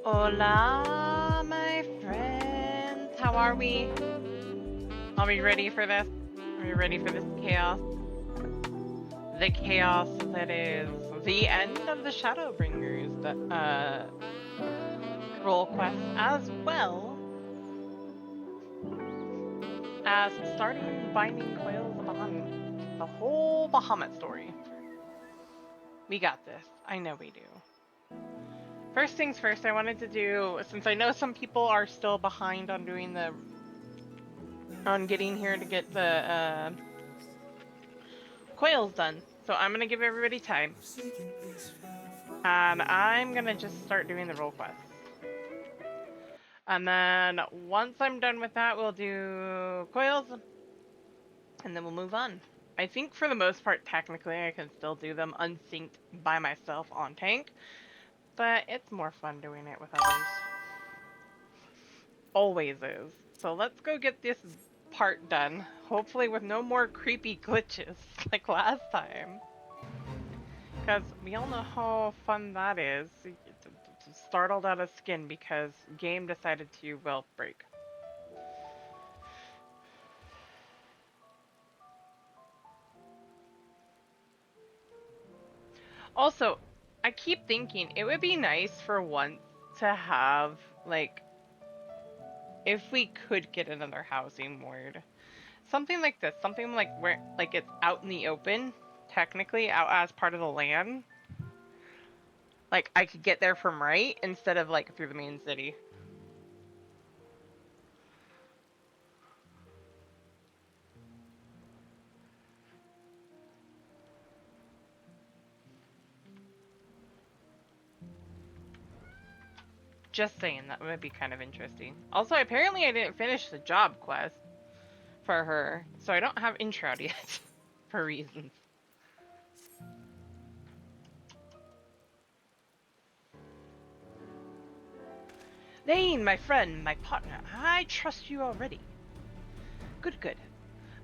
Hola, my friends. How are we? Are we ready for this? Are we ready for this chaos? The chaos that is the end of the Shadowbringers, the role quest, as well as starting Binding Coils of Bahamut. The whole Bahamut story. We got this. I know we do. First things first, I wanted to do, since I know some people are still behind on doing on getting here to get the coils done. So I'm gonna give everybody time. And I'm gonna just start doing the role quests. And then once I'm done with that, we'll do coils. And then we'll move on. I think for the most part, technically, I can still do them unsynced by myself on tank. But it's more fun doing it with others. Always is. So let's go get this part done. Hopefully with no more creepy glitches like last time. Because we all know how fun that is. Startled out of skin because game decided to, well, break. Also, I keep thinking it would be nice for once to have, like, if we could get another housing ward. Something like this. Something like where, like, it's out in the open, technically, out as part of the land. Like, I could get there from right instead of, like, through the main city. Just saying, that would be kind of interesting. Also, apparently I didn't finish the job quest for her, so I don't have Introud yet, for reasons. Lane, my friend, my partner, I trust you already. Good, good.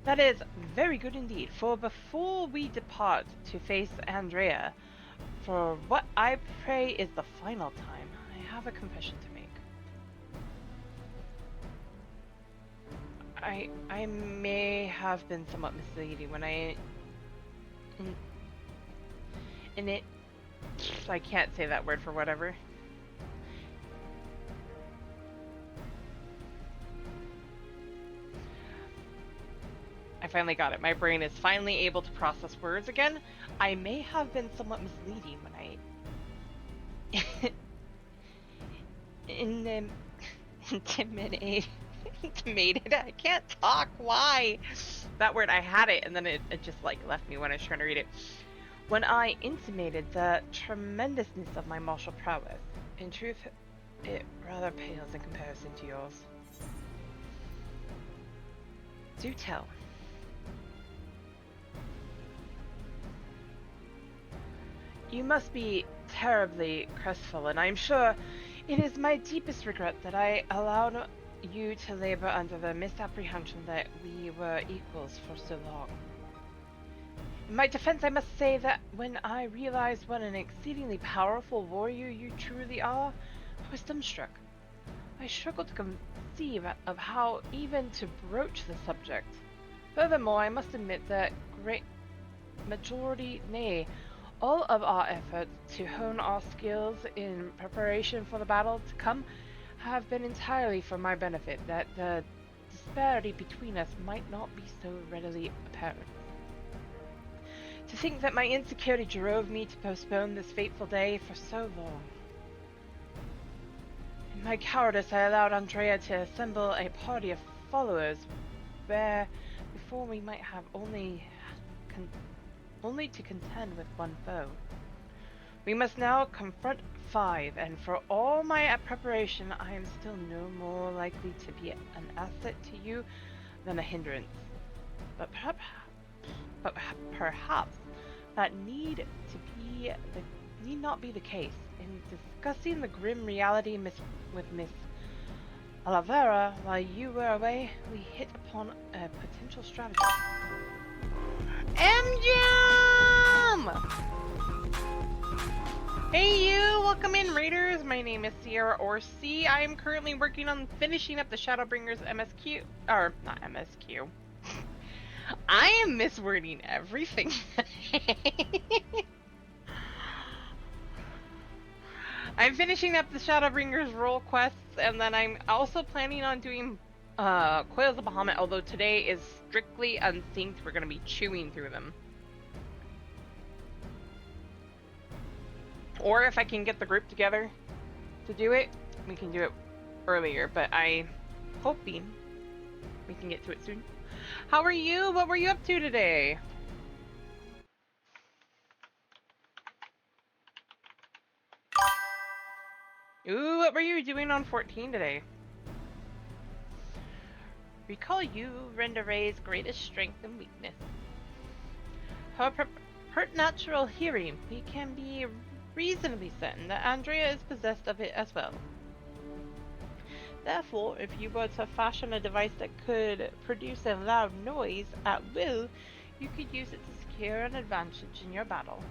That is very good indeed, for before we depart to face Andrea, for what I pray is the final time, I have a confession to make. I may have been somewhat misleading when I can't say that word for whatever. I finally got it. My brain is finally able to process words again. I may have been somewhat misleading when I intimidated. I can't talk. Why? That word, I had it, and then it just like left me when I was trying to read it. When I intimated the tremendousness of my martial prowess, in truth, it rather pales in comparison to yours. Do tell. You must be terribly crestfallen. I am sure it is my deepest regret that I allowed you to labor under the misapprehension that we were equals for so long. In my defense, I must say that when I realized what an exceedingly powerful warrior you truly are, I was dumbstruck. I struggled to conceive of how even to broach the subject. Furthermore, I must admit that great majority, nay, all of our efforts to hone our skills in preparation for the battle to come have been entirely for my benefit, that the disparity between us might not be so readily apparent. To think that my insecurity drove me to postpone this fateful day for so long. In my cowardice, I allowed Andrea to assemble a party of followers where before we might have only to contend with one foe. We must now confront 5, and for all my preparation, I am still no more likely to be an asset to you than a hindrance. But perhaps that need not be the case. In discussing the grim reality with Miss Oliveira while you were away, we hit upon a potential strategy. MGM! Hey you! Welcome in, Raiders! My my name is Sierra or C. I am currently working on finishing up the Shadowbringers MSQ. Or, not MSQ. I am miswording everything. I'm finishing up the Shadowbringers role quests, and then I'm also planning on doing Coils of Bahamut, although today is strictly unsynced. We're going to be chewing through them. Or if I can get the group together to do it, we can do it earlier, but I'm hoping we can get to it soon. How are you? What were you up to today? Ooh, what were you doing on 14 today? Recall you, Renda Ray's greatest strength and weakness. Her natural hearing, we can be reasonably certain that Andrea is possessed of it as well. Therefore, if you were to fashion a device that could produce a loud noise at will, you could use it to secure an advantage in your battle.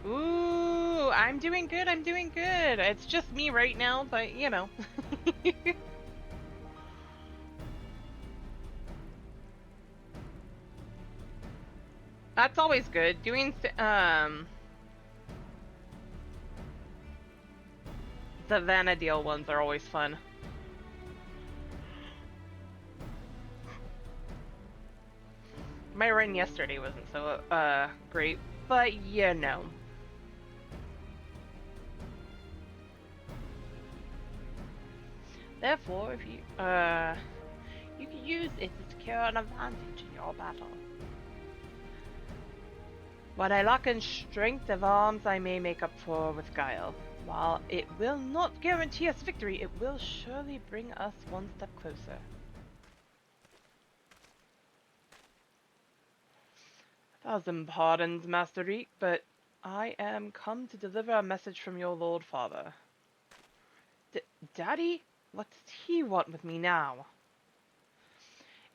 Ooh, I'm doing good, I'm doing good. It's just me right now, but you know. That's always good. Doing, the Vanadil ones are always fun. My run yesterday wasn't so, great, but you know. Therefore, if you can use it to secure an advantage in your battle. What I lack in strength of arms, I may make up for with guile. While it will not guarantee us victory, it will surely bring us one step closer. Thousand pardons, Master Reek, but I am come to deliver a message from your Lord Father. Daddy? What does he want with me now?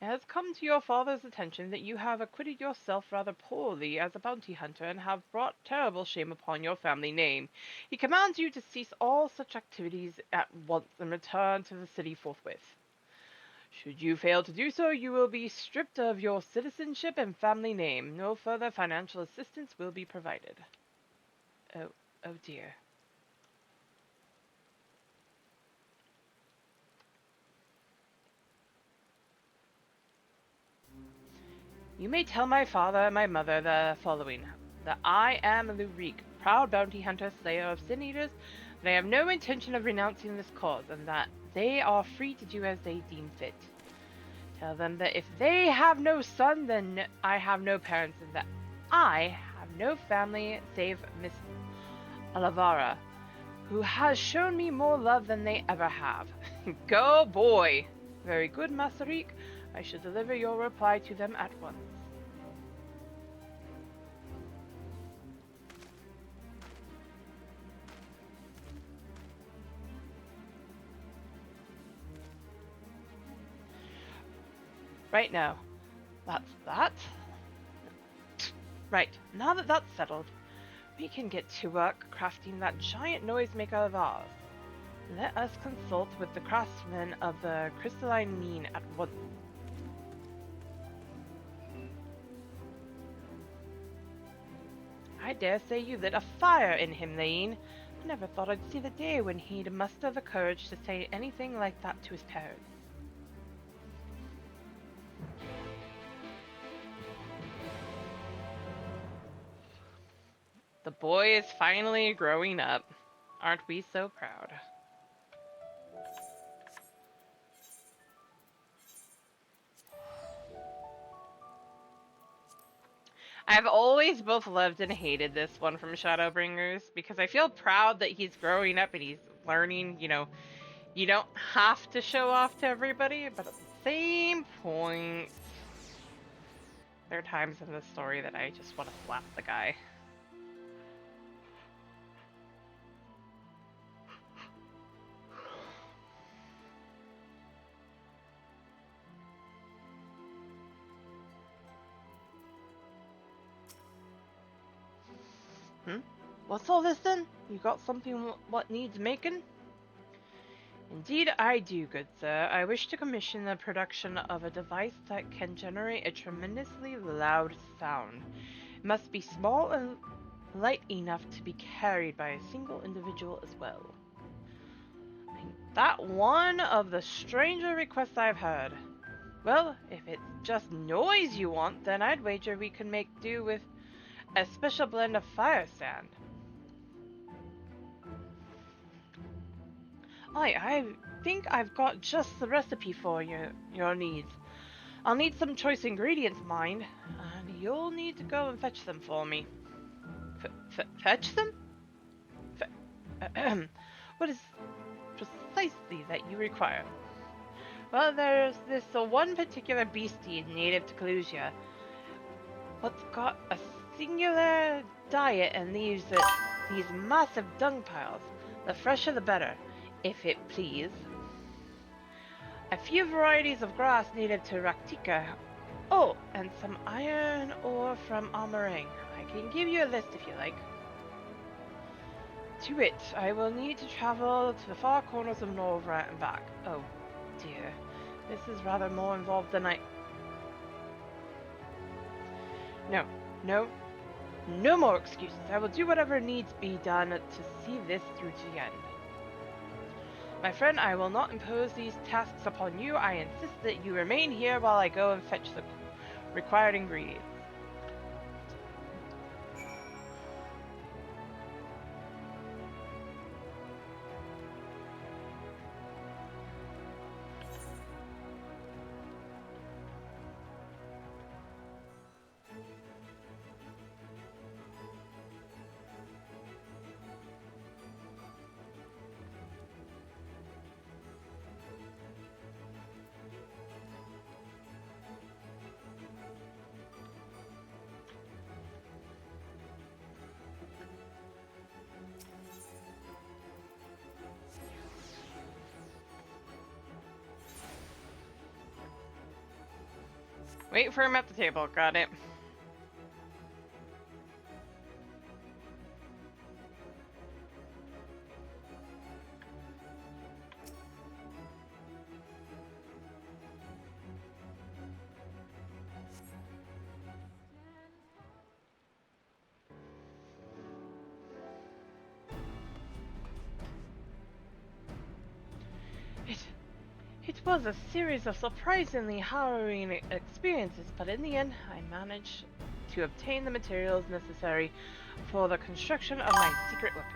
It has come to your father's attention that you have acquitted yourself rather poorly as a bounty hunter and have brought terrible shame upon your family name. He commands you to cease all such activities at once and return to the city forthwith. Should you fail to do so, you will be stripped of your citizenship and family name. No further financial assistance will be provided. Oh dear. You may tell my father and my mother the following, that I am Lurik, proud bounty hunter, slayer of sin eaters, that I have no intention of renouncing this cause, and that they are free to do as they deem fit. Tell them that if they have no son, then I have no parents, and that I have no family save Miss Alavara, who has shown me more love than they ever have. Go, boy! Very good, Master Reek. I shall deliver your reply to them at once. Right now. That's that. Right, now that that's settled, we can get to work crafting that giant noisemaker of ours. Let us consult with the craftsmen of the crystalline mean at once. I dare say you lit a fire in him, Lane. I never thought I'd see the day when he'd muster the courage to say anything like that to his parents. The boy is finally growing up. Aren't we so proud? I've always both loved and hated this one from Shadowbringers because I feel proud that he's growing up and he's learning, you know, you don't have to show off to everybody, but at the same point, there are times in the story that I just want to slap the guy. Hmm? What's all this then? You got something what needs making? Indeed I do, good sir. I wish to commission the production of a device that can generate a tremendously loud sound. It must be small and light enough to be carried by a single individual as well. Ain't that one of the stranger requests I've heard. Well, if it's just noise you want, then I'd wager we can make do with a special blend of fire sand. I think I've got just the recipe for your needs. I'll need some choice ingredients, mind, and you'll need to go and fetch them for me. Fetch them? What is precisely that you require? Well, there's this one particular beastie native to Clusia. What's got a singular diet and leaves these massive dung piles. The fresher the better, if it please. A few varieties of grass native to Raktika. Oh, and some iron ore from Amarang. I can give you a list if you like. To it, I will need to travel to the far corners of Norvra and back. Oh, dear. This is rather more involved than I... No more excuses. I will do whatever needs be done to see this through to the end. My friend, I will not impose these tasks upon you. I insist that you remain here while I go and fetch the required ingredients. Wait for him at the table. Got it. It was a series of surprisingly harrowing experiences, but in the end, I managed to obtain the materials necessary for the construction of my secret weapon.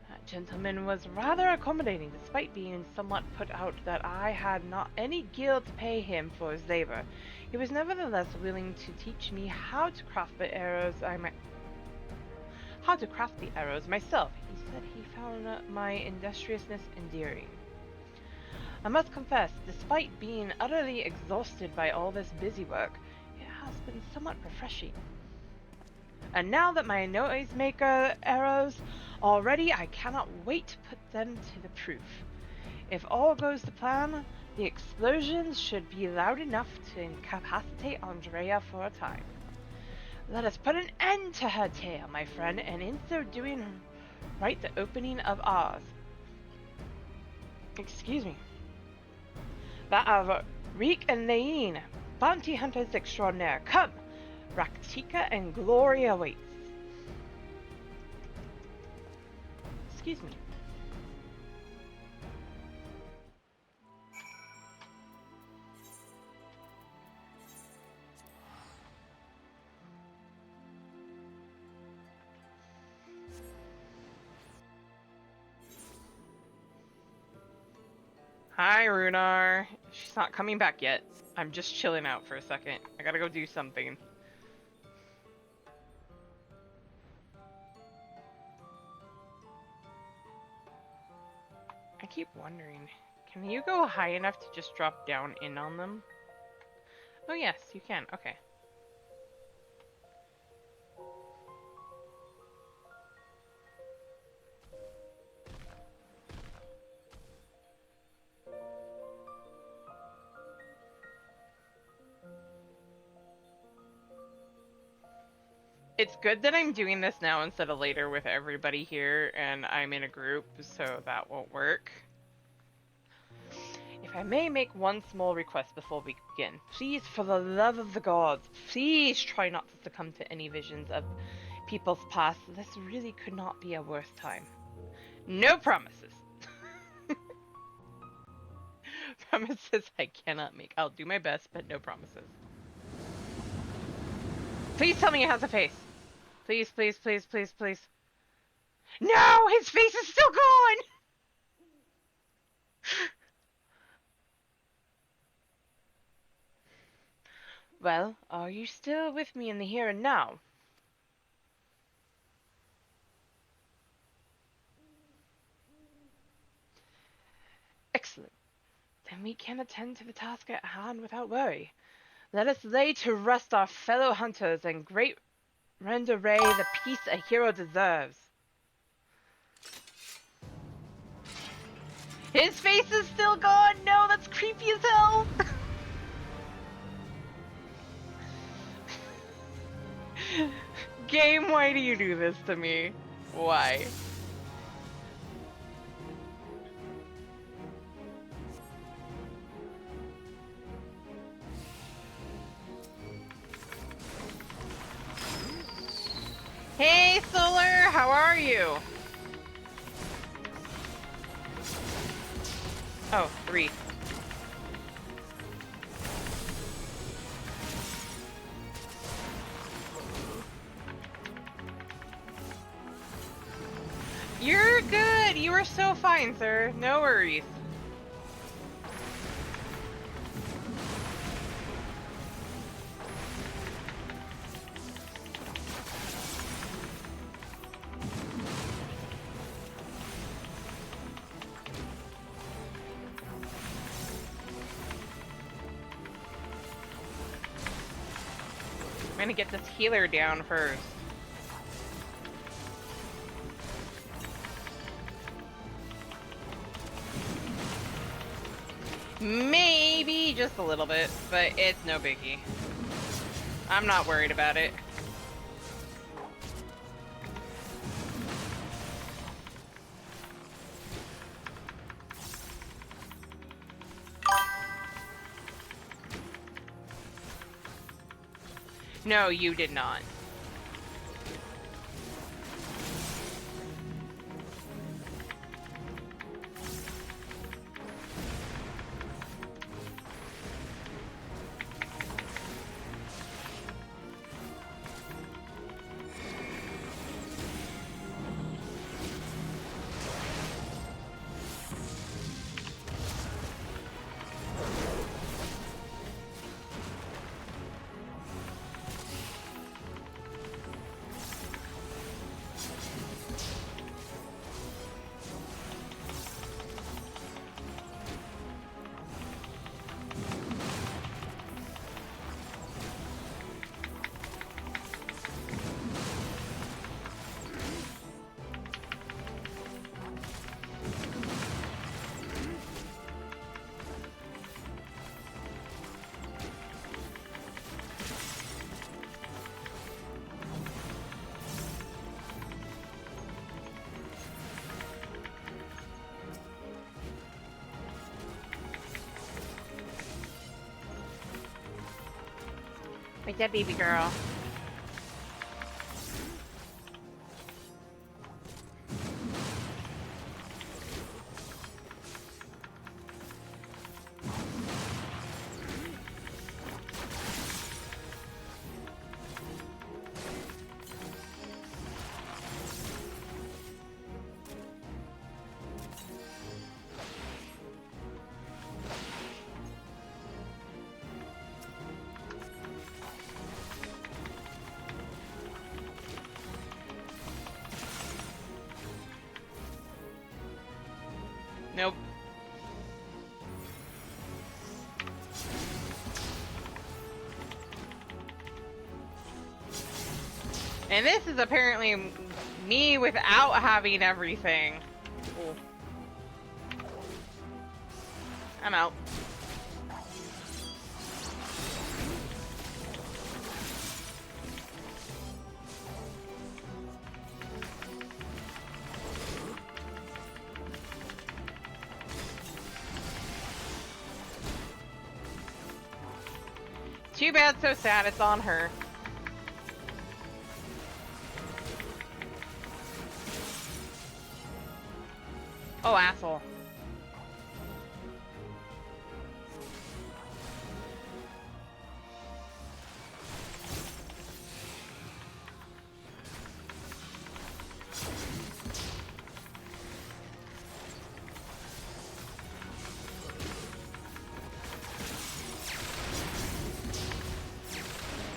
That gentleman was rather accommodating, despite being somewhat put out that I had not any guild to pay him for his labor. He was nevertheless willing to teach me how to craft the arrows myself. He said he found my industriousness endearing. I must confess, despite being utterly exhausted by all this busy work, it has been somewhat refreshing. And now that my noisemaker arrows are ready, I cannot wait to put them to the proof. If all goes to plan, the explosions should be loud enough to incapacitate Andrea for a time. Let us put an end to her tale, my friend, and in so doing, write the opening of ours. Excuse me. That of Reek and Nain, bounty hunters extraordinaire. Come! Raktika and glory awaits. Excuse me. Hi, Runar. She's not coming back yet. I'm just chilling out for a second. I gotta go do something. I keep wondering, can you go high enough to just drop down in on them? Oh yes, you can. Okay. It's good that I'm doing this now instead of later with everybody here and I'm in a group, so that won't work. If I may make one small request before we begin, please, for the love of the gods, please try not to succumb to any visions of people's past. This really could not be a worse time. No promises. Promises I cannot make. I'll do my best, but no promises. Please tell me it has a face. Please, please, please, please, please. No! His face is still gone! Well, are you still with me in the here and now? Excellent. Then we can attend to the task at hand without worry. Let us lay to rest our fellow hunters and great render Ray the peace a hero deserves. His face is still gone! No, that's creepy as hell! Game, why do you do this to me? Why? Hey, Solar, how are you? Oh, Reef. You're good. You are so fine, sir. No worries. I'm gonna get this healer down first. Maybe just a little bit, but it's no biggie. I'm not worried about it. No, you did not. Like that baby girl. Nope. And this is apparently me without having everything. Ooh. I'm out. Too bad, so sad, it's on her. Oh, asshole.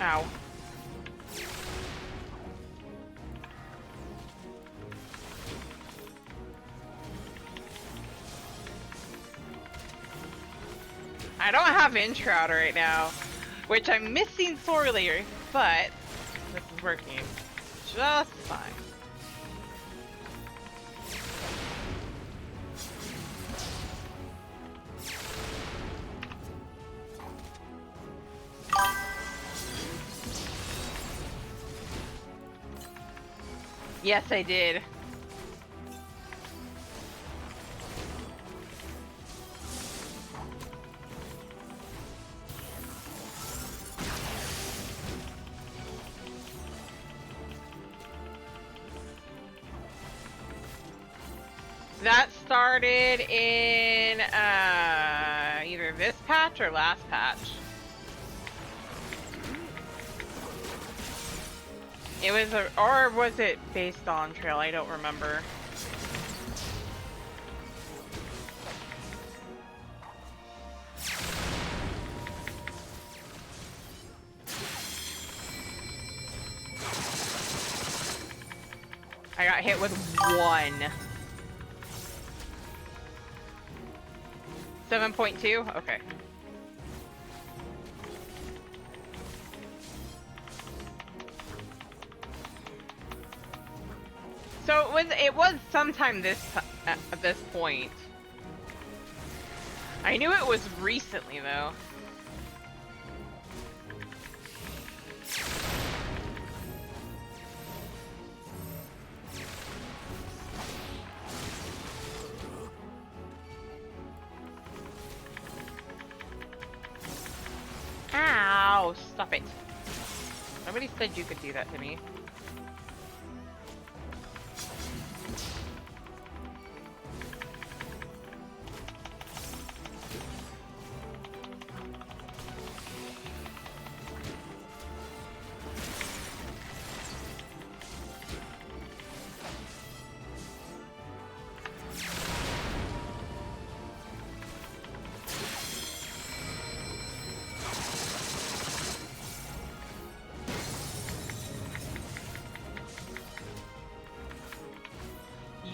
Ow. I don't have Introud right now, which I'm missing sorely, but this is working just fine. Yes, I did. That started in either this patch or last patch. It was or was it based on Trail? I don't remember. I got hit with 1. 7.2? Okay. So it was sometime at this point. I knew it was recently though. Ow! Stop it. Nobody said you could do that to me.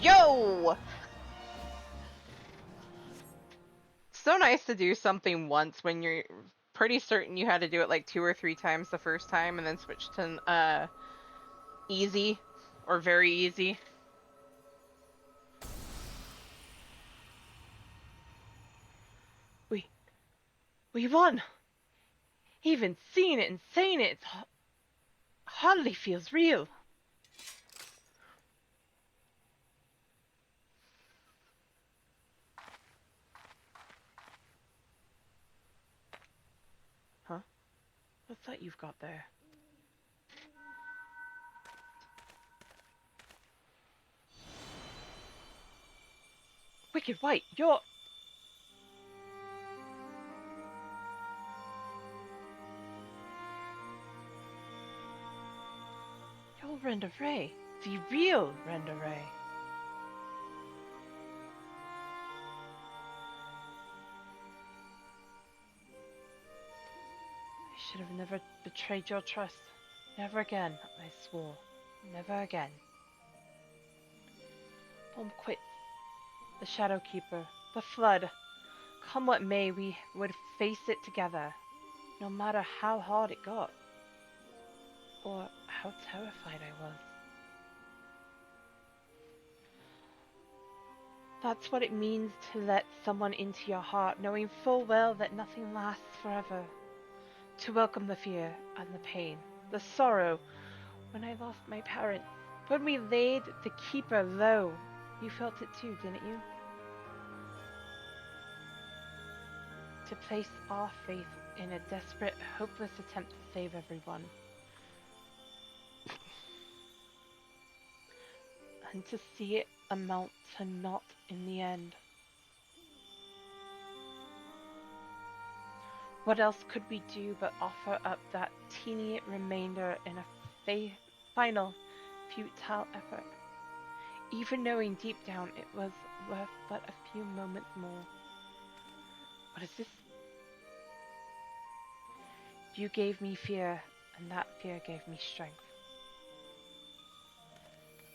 Yo! So nice to do something once when you're pretty certain you had to do it like 2 or 3 times the first time and then switch to easy or very easy. We won! Even seeing it and saying it hardly feels real. Huh? What's that you've got there? Wicked White, you're Renda Ray. The real Renda Ray. I should have never betrayed your trust. Never again, I swore. Never again. Home quits. The Shadow Keeper. The Flood. Come what may, we would face it together. No matter how hard it got. Or how terrified I was. That's what it means to let someone into your heart, knowing full well that nothing lasts forever. To welcome the fear and the pain, the sorrow, when I lost my parents. When we laid the Keeper low, you felt it too, didn't you? To place our faith in a desperate, hopeless attempt to save everyone. And to see it amount to naught in the end. What else could we do but offer up that teeny remainder in a final, futile effort, even knowing deep down it was worth but a few moments more? What is this? You gave me fear, and that fear gave me strength.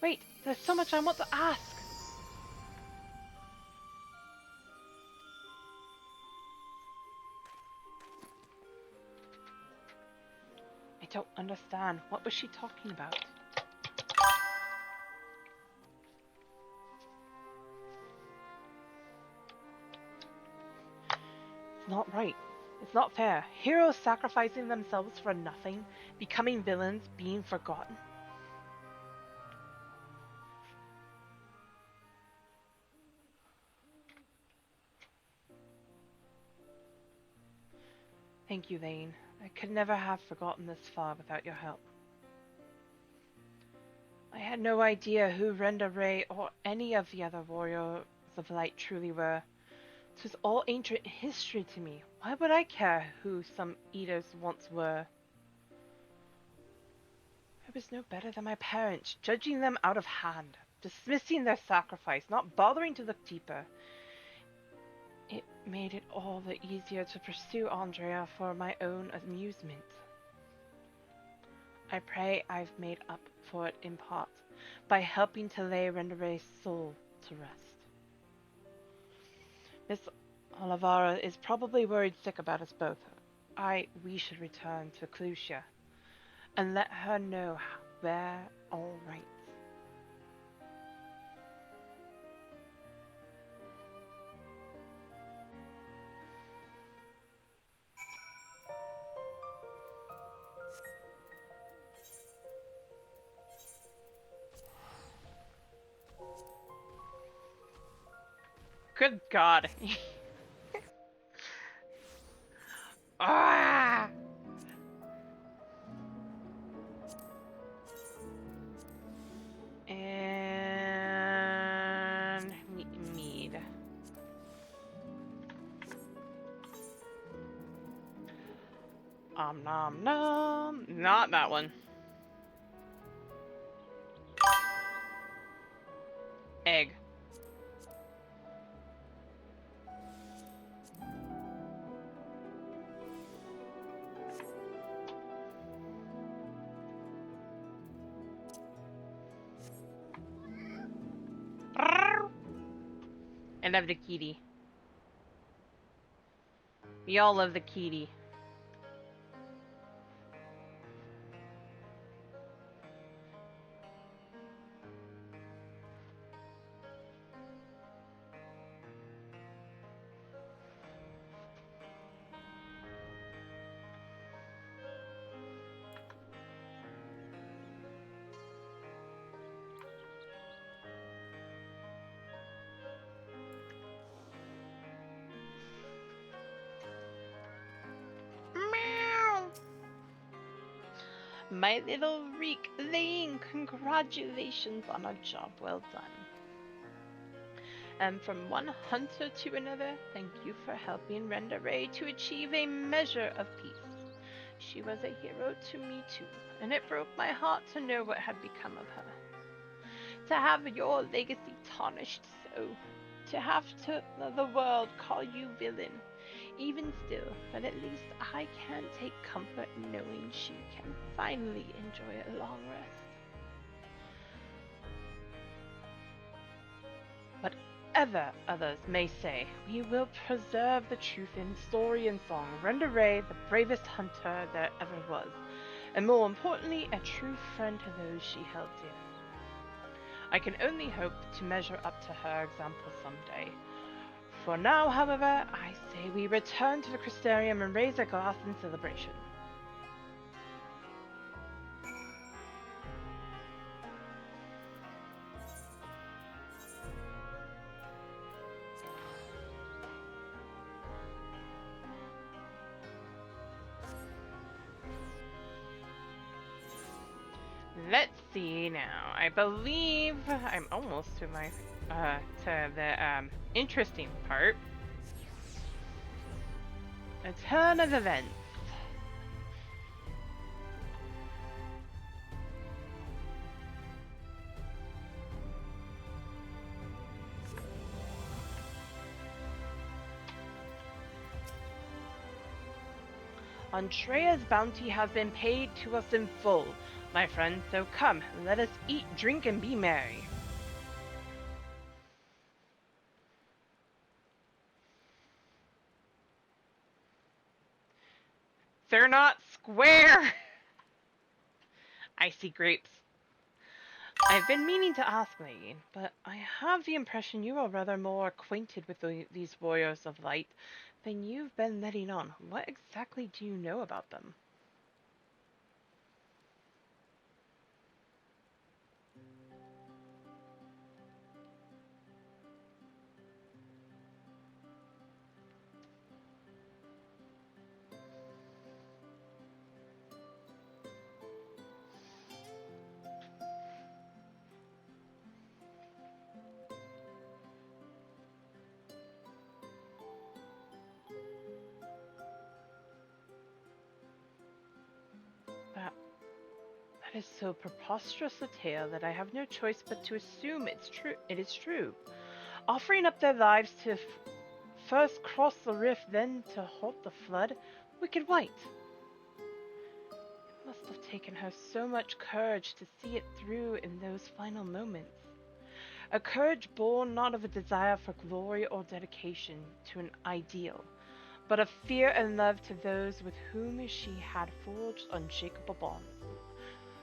Wait, there's so much I want to ask! I don't understand. What was she talking about? It's not right. It's not fair. Heroes sacrificing themselves for nothing, becoming villains, being forgotten. Thank you, Lane. I could never have forgotten this far without your help. I had no idea who Renda Ray or any of the other warriors of light truly were. It was all ancient history to me. Why would I care who some eaters once were? I was no better than my parents, judging them out of hand, dismissing their sacrifice, not bothering to look deeper. It made it all the easier to pursue Andrea for my own amusement. I pray I've made up for it in part by helping to lay Renda Ray's soul to rest. Miss Olivara is probably worried sick about us both. We should return to Clusia and let her know we're all right. Good God. Ah! And mead. Nom nom. Not that one. Egg. I love the kitty. We all love the kitty. My little Reek Lane, congratulations on a job well done. And from one hunter to another, thank you for helping Renda Ray to achieve a measure of peace. She was a hero to me too, and it broke my heart to know what had become of her. To have your legacy tarnished so, to have the world call you villain. Even still, but at least I can take comfort knowing she can finally enjoy a long rest. Whatever others may say, we will preserve the truth in story and song. Renda Ray, the bravest hunter there ever was, and more importantly, a true friend to those she held dear. I can only hope to measure up to her example someday. For now, however, I say we return to the Crystarium and raise a glass in celebration. Let's see now. I believe I'm almost to my to the interesting part. A ton of events. Andrea's bounty has been paid to us in full, my friend, so come, let us eat, drink, and be merry. They're not square! Icy grapes. I've been meaning to ask, Megan, but I have the impression you are rather more acquainted with these warriors of light than you've been letting on. What exactly do you know about them? That is so preposterous a tale that I have no choice but to assume it is true. Offering up their lives to first cross the rift, then to halt the flood? Wicked White! It must have taken her so much courage to see it through in those final moments. A courage born not of a desire for glory or dedication to an ideal, but of fear and love to those with whom she had forged unshakable bonds,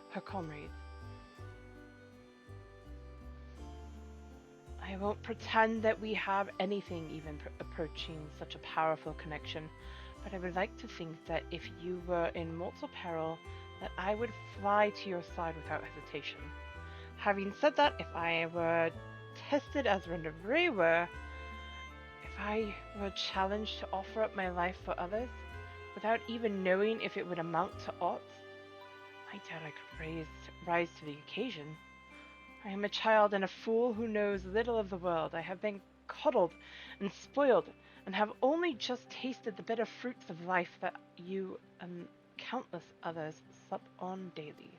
her comrades. I won't pretend that we have anything even approaching such a powerful connection, but I would like to think that if you were in mortal peril, that I would fly to your side without hesitation. Having said that, if I were tested as Renda were, if I were challenged to offer up my life for others, without even knowing if it would amount to aught, I doubt I could rise to the occasion. I am a child and a fool who knows little of the world. I have been coddled and spoiled, and have only just tasted the bitter fruits of life that you and countless others sup on daily.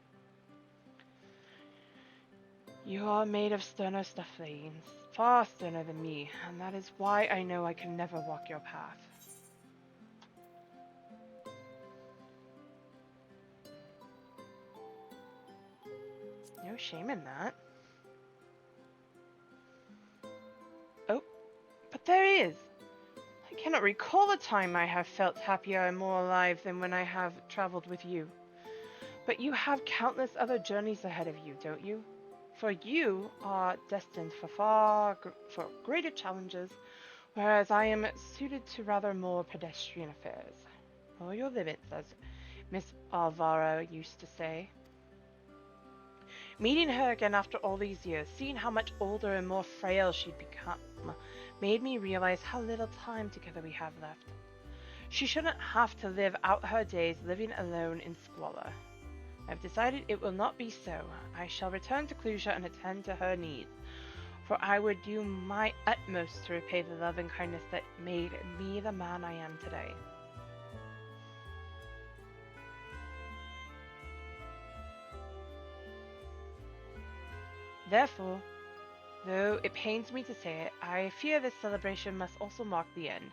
You are made of sterner stuff, Lanes, far sterner than me, and that is why I know I can never walk your path. No shame in that. Oh, but there is! I cannot recall a time I have felt happier and more alive than when I have traveled with you. But you have countless other journeys ahead of you, don't you? For you are destined for for greater challenges, whereas I am suited to rather more pedestrian affairs. Know your limits, as Miss Alvaro used to say. Meeting her again after all these years, seeing how much older and more frail she'd become, made me realize how little time together we have left. She shouldn't have to live out her days living alone in squalor. I've decided it will not be so. I shall return to Clusia and attend to her needs, for I would do my utmost to repay the love and kindness that made me the man I am today. Therefore, though it pains me to say it, I fear this celebration must also mark the end,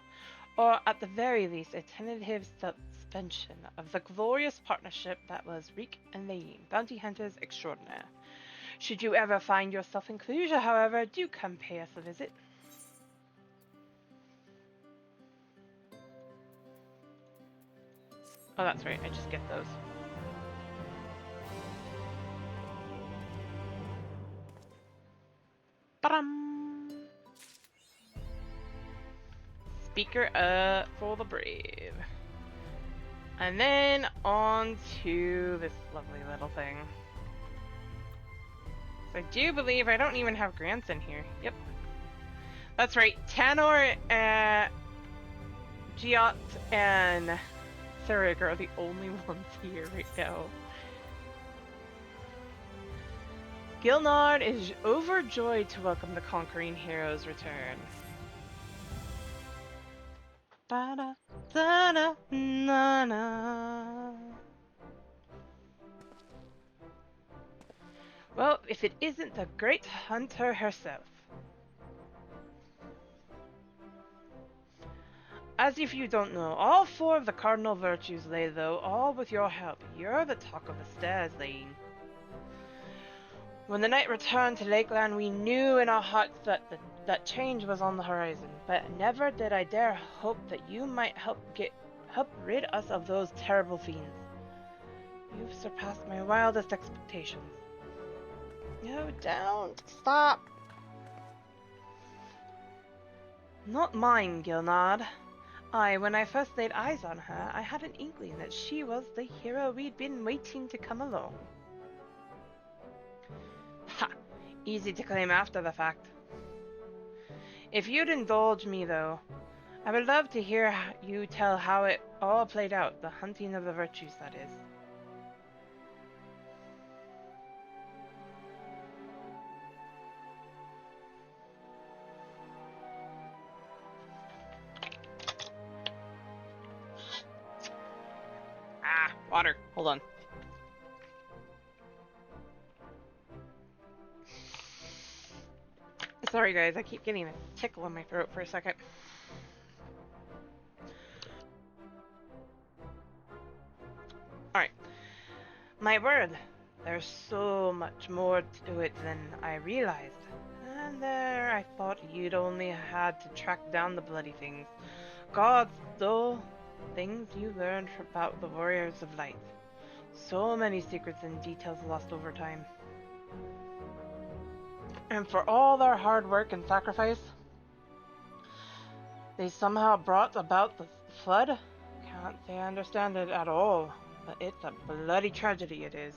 or at the very least a tentative suspension of the glorious partnership that was Reek and Layeen, bounty hunters extraordinaire. Should you ever find yourself in Clusia, however, do come pay us a visit. Oh, that's right, I just get those. Ba-dum! Speaker for the brave. And then on to this lovely little thing. So I do believe I don't even have grants in here. Yep. That's right. Tanor, Giot, and Thurg are the only ones here right now. Gilnard is overjoyed to welcome the conquering hero's return. Ba-da, da-da, na-na. Well, if it isn't the great hunter herself. As if you don't know, all 4 of the cardinal virtues lay low, all with your help. You're the talk of the stairs, Lane. When the night returned to Lakeland, we knew in our hearts that change was on the horizon, but never did I dare hope that you might help rid us of those terrible fiends. You've surpassed my wildest expectations. No, don't. Stop. Not mine, Gilnard. When I first laid eyes on her, I had an inkling that she was the hero we'd been waiting to come along. Ha! Easy to claim after the fact. If you'd indulge me, though, I would love to hear you tell how it all played out, the hunting of the virtues, that is. Ah, water. Hold on. Sorry, guys. I keep getting a tickle in my throat for a second. Alright. My word. There's so much more to it than I realized. And there, I thought you'd only had to track down the bloody things. Gods, though. Things you learned about the warriors of light. So many secrets and details lost over time. And for all their hard work and sacrifice, they somehow brought about the flood? Can't say I understand it at all, but it's a bloody tragedy it is.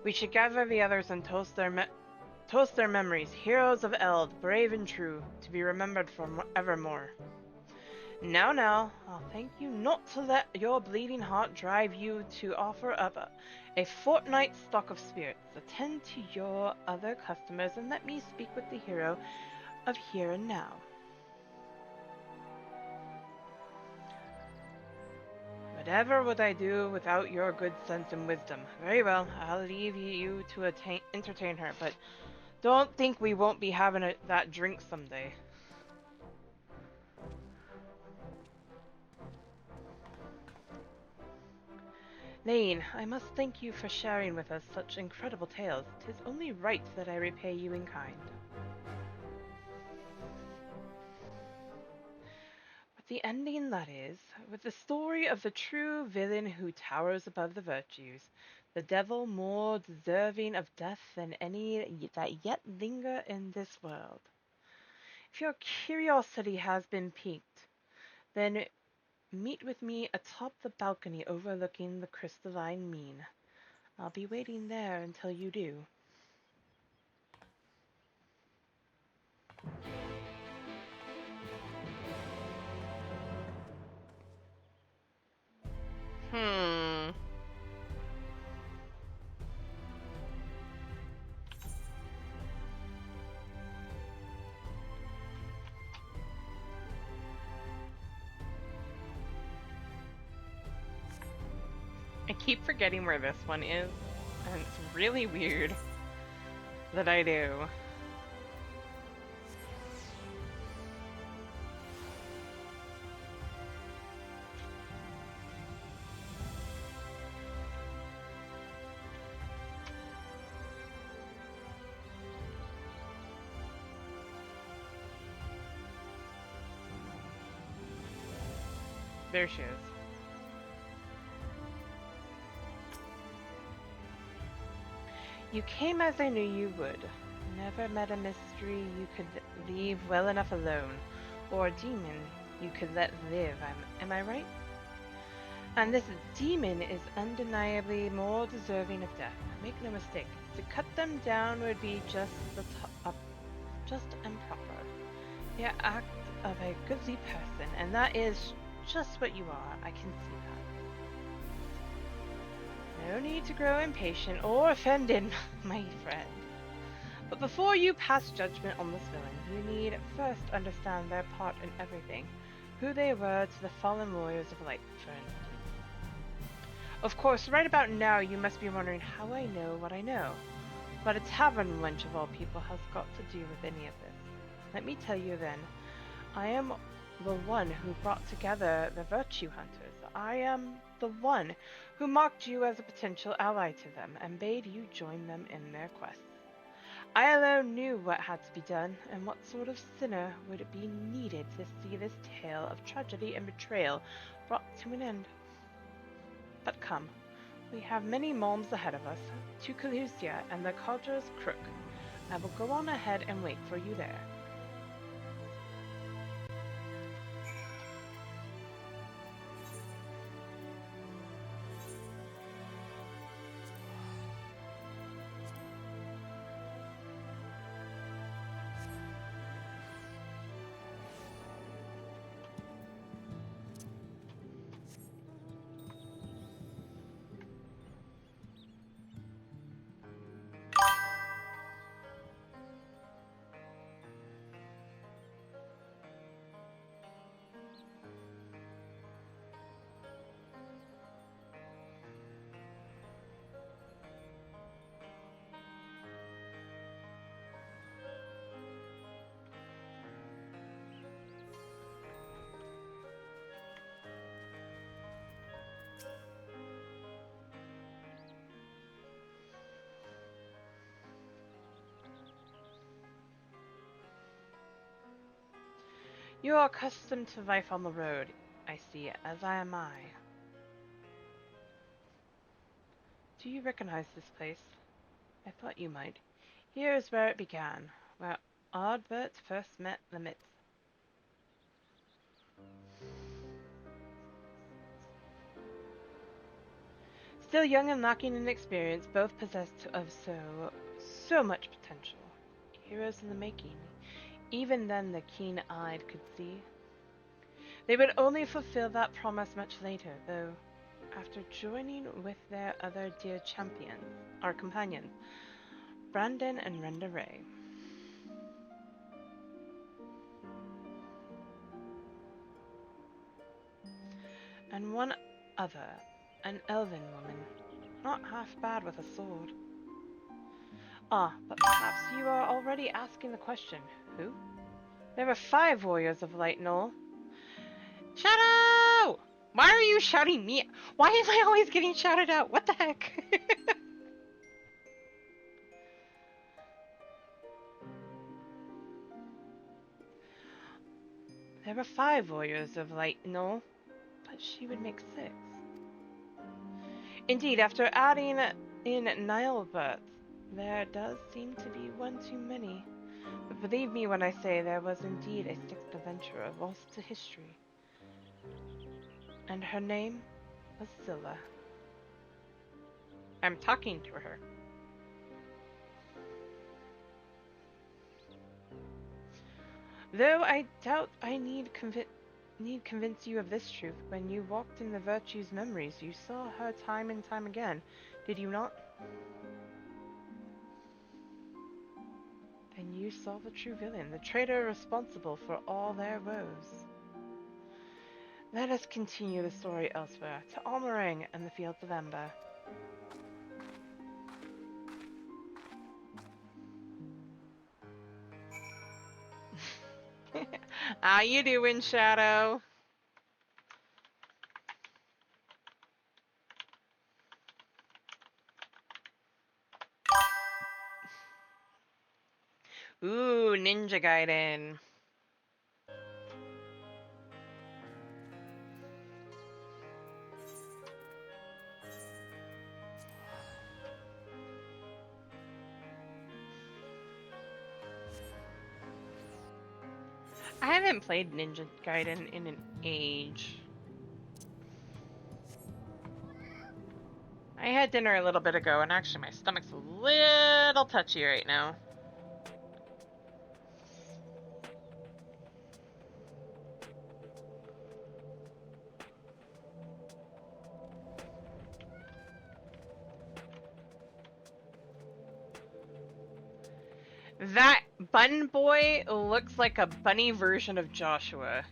We should gather the others and toast their memories, heroes of Eld, brave and true, to be remembered forevermore. Now, I'll thank you not to let your bleeding heart drive you to offer up a fortnight's stock of spirits. Attend to your other customers and let me speak with the hero of here and now. Whatever would I do without your good sense and wisdom? Very well, I'll leave you to entertain her, but don't think we won't be having that drink someday. Lane, I must thank you for sharing with us such incredible tales. 'Tis only right that I repay you in kind. With the ending, that is, with the story of the true villain who towers above the virtues, the devil more deserving of death than any that yet linger in this world. If your curiosity has been piqued, then meet with me atop the balcony overlooking the crystalline mean. I'll be waiting there until you do. I keep forgetting where this one is, and it's really weird that I do. There she is. You came as I knew you would. Never met a mystery you could leave well enough alone, or a demon you could let live, am I right? And this demon is undeniably more deserving of death. Make no mistake, to cut them down would be just improper. The act of a goodly person, and that is just what you are. I can see that. No need to grow impatient or offended, my friend. But before you pass judgment on this villain, you need first understand their part in everything, who they were to the fallen warriors of light, friend. Of course, right about now you must be wondering how I know what I know. What a tavern wench of all people has got to do with any of this. Let me tell you then, I am the one who brought together the virtue hunters. I am the one who marked you as a potential ally to them and bade you join them in their quests. I alone knew what had to be done, and what sort of sinner would be needed to see this tale of tragedy and betrayal brought to an end. But come, we have many malms ahead of us, to Calusia and the Cauldre's Crook. I will go on ahead and wait for you there. You are accustomed to life on the road, I see, as I am I. Do you recognize this place? I thought you might. Here is where it began, where Ardbert first met the Mitts. Still young and lacking in experience, both possessed of so much potential. Heroes in the making. Even then the keen-eyed could see. They would only fulfill that promise much later, though, after joining with their other dear champions, our companions, Brandon and Renda Ray. And one other, an elven woman, not half bad with a sword. Ah, but perhaps you are already asking the question, who? There were 5 warriors of light, Noel. Shadow! Why are you shouting me? Why am I always getting shouted out? What the heck? There were 5 warriors of light, Noel, but she would make 6. Indeed, after adding in Nilebert, there does seem to be one too many. But believe me when I say there was indeed a 6th adventurer lost to history. And her name was Zilla. I'm talking to her. Though I doubt I need convince you of this truth. When you walked in the Virtue's memories, you saw her time and time again, did you not? Then you saw the true villain, the traitor responsible for all their woes. Let us continue the story elsewhere, to Almerang and the Fields of Ember. How you doing, Shadow? Ooh, Ninja Gaiden. I haven't played Ninja Gaiden in an age. I had dinner a little bit ago, and actually my stomach's a little touchy right now. That bun boy looks like a bunny version of Joshua.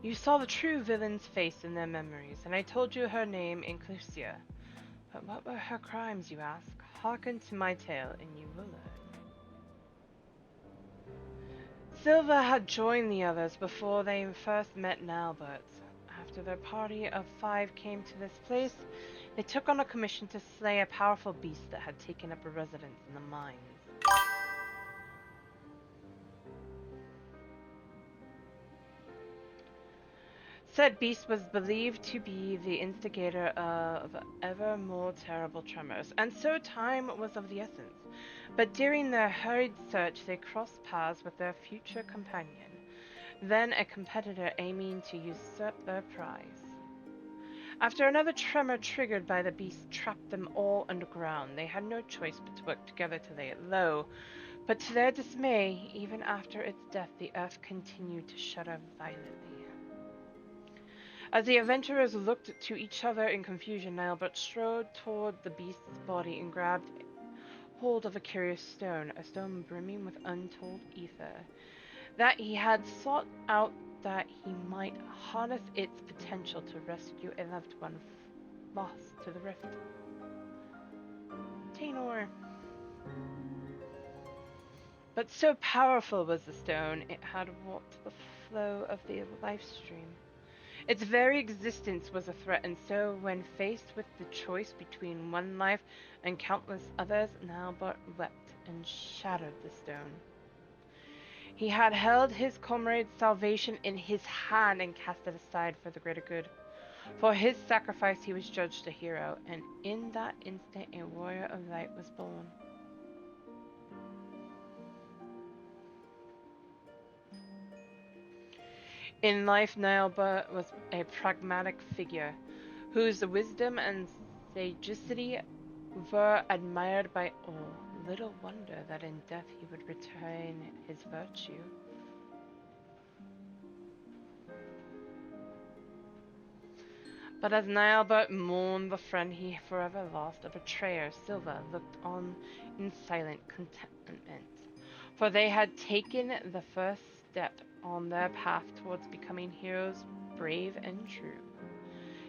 You saw the true villain's face in their memories, and I told you her name, Inclusia. But what were her crimes, you ask? Hearken to my tale, and you will learn. Silva had joined the others before they first met Nalbert. After their party of 5 came to this place, they took on a commission to slay a powerful beast that had taken up a residence in the mines. Said beast was believed to be the instigator of ever more terrible tremors, and so time was of the essence. But during their hurried search, they crossed paths with their future companion, then a competitor aiming to usurp their prize. After another tremor triggered by the beast trapped them all underground, they had no choice but to work together to lay it low. But to their dismay, even after its death, the earth continued to shudder violently. As the adventurers looked to each other in confusion, Nilebert strode toward the beast's body and grabbed hold of a curious stone, a stone brimming with untold ether, that he had sought out that he might harness its potential to rescue a loved one lost to the rift. Tainor. But so powerful was the stone, it had warped the flow of the life stream. Its very existence was a threat, and so when faced with the choice between one life and countless others, Nalbert wept and shattered the stone. He had held his comrade's salvation in his hand and cast it aside for the greater good. For his sacrifice he was judged a hero, and in that instant a warrior of light was born. In life, Nilebert was a pragmatic figure, whose wisdom and sagacity were admired by all. Little wonder that in death he would retain his virtue. But as Nilebert mourned the friend he forever lost, a betrayer, Silva, looked on in silent contentment, for they had taken the first step on their path towards becoming heroes, brave and true.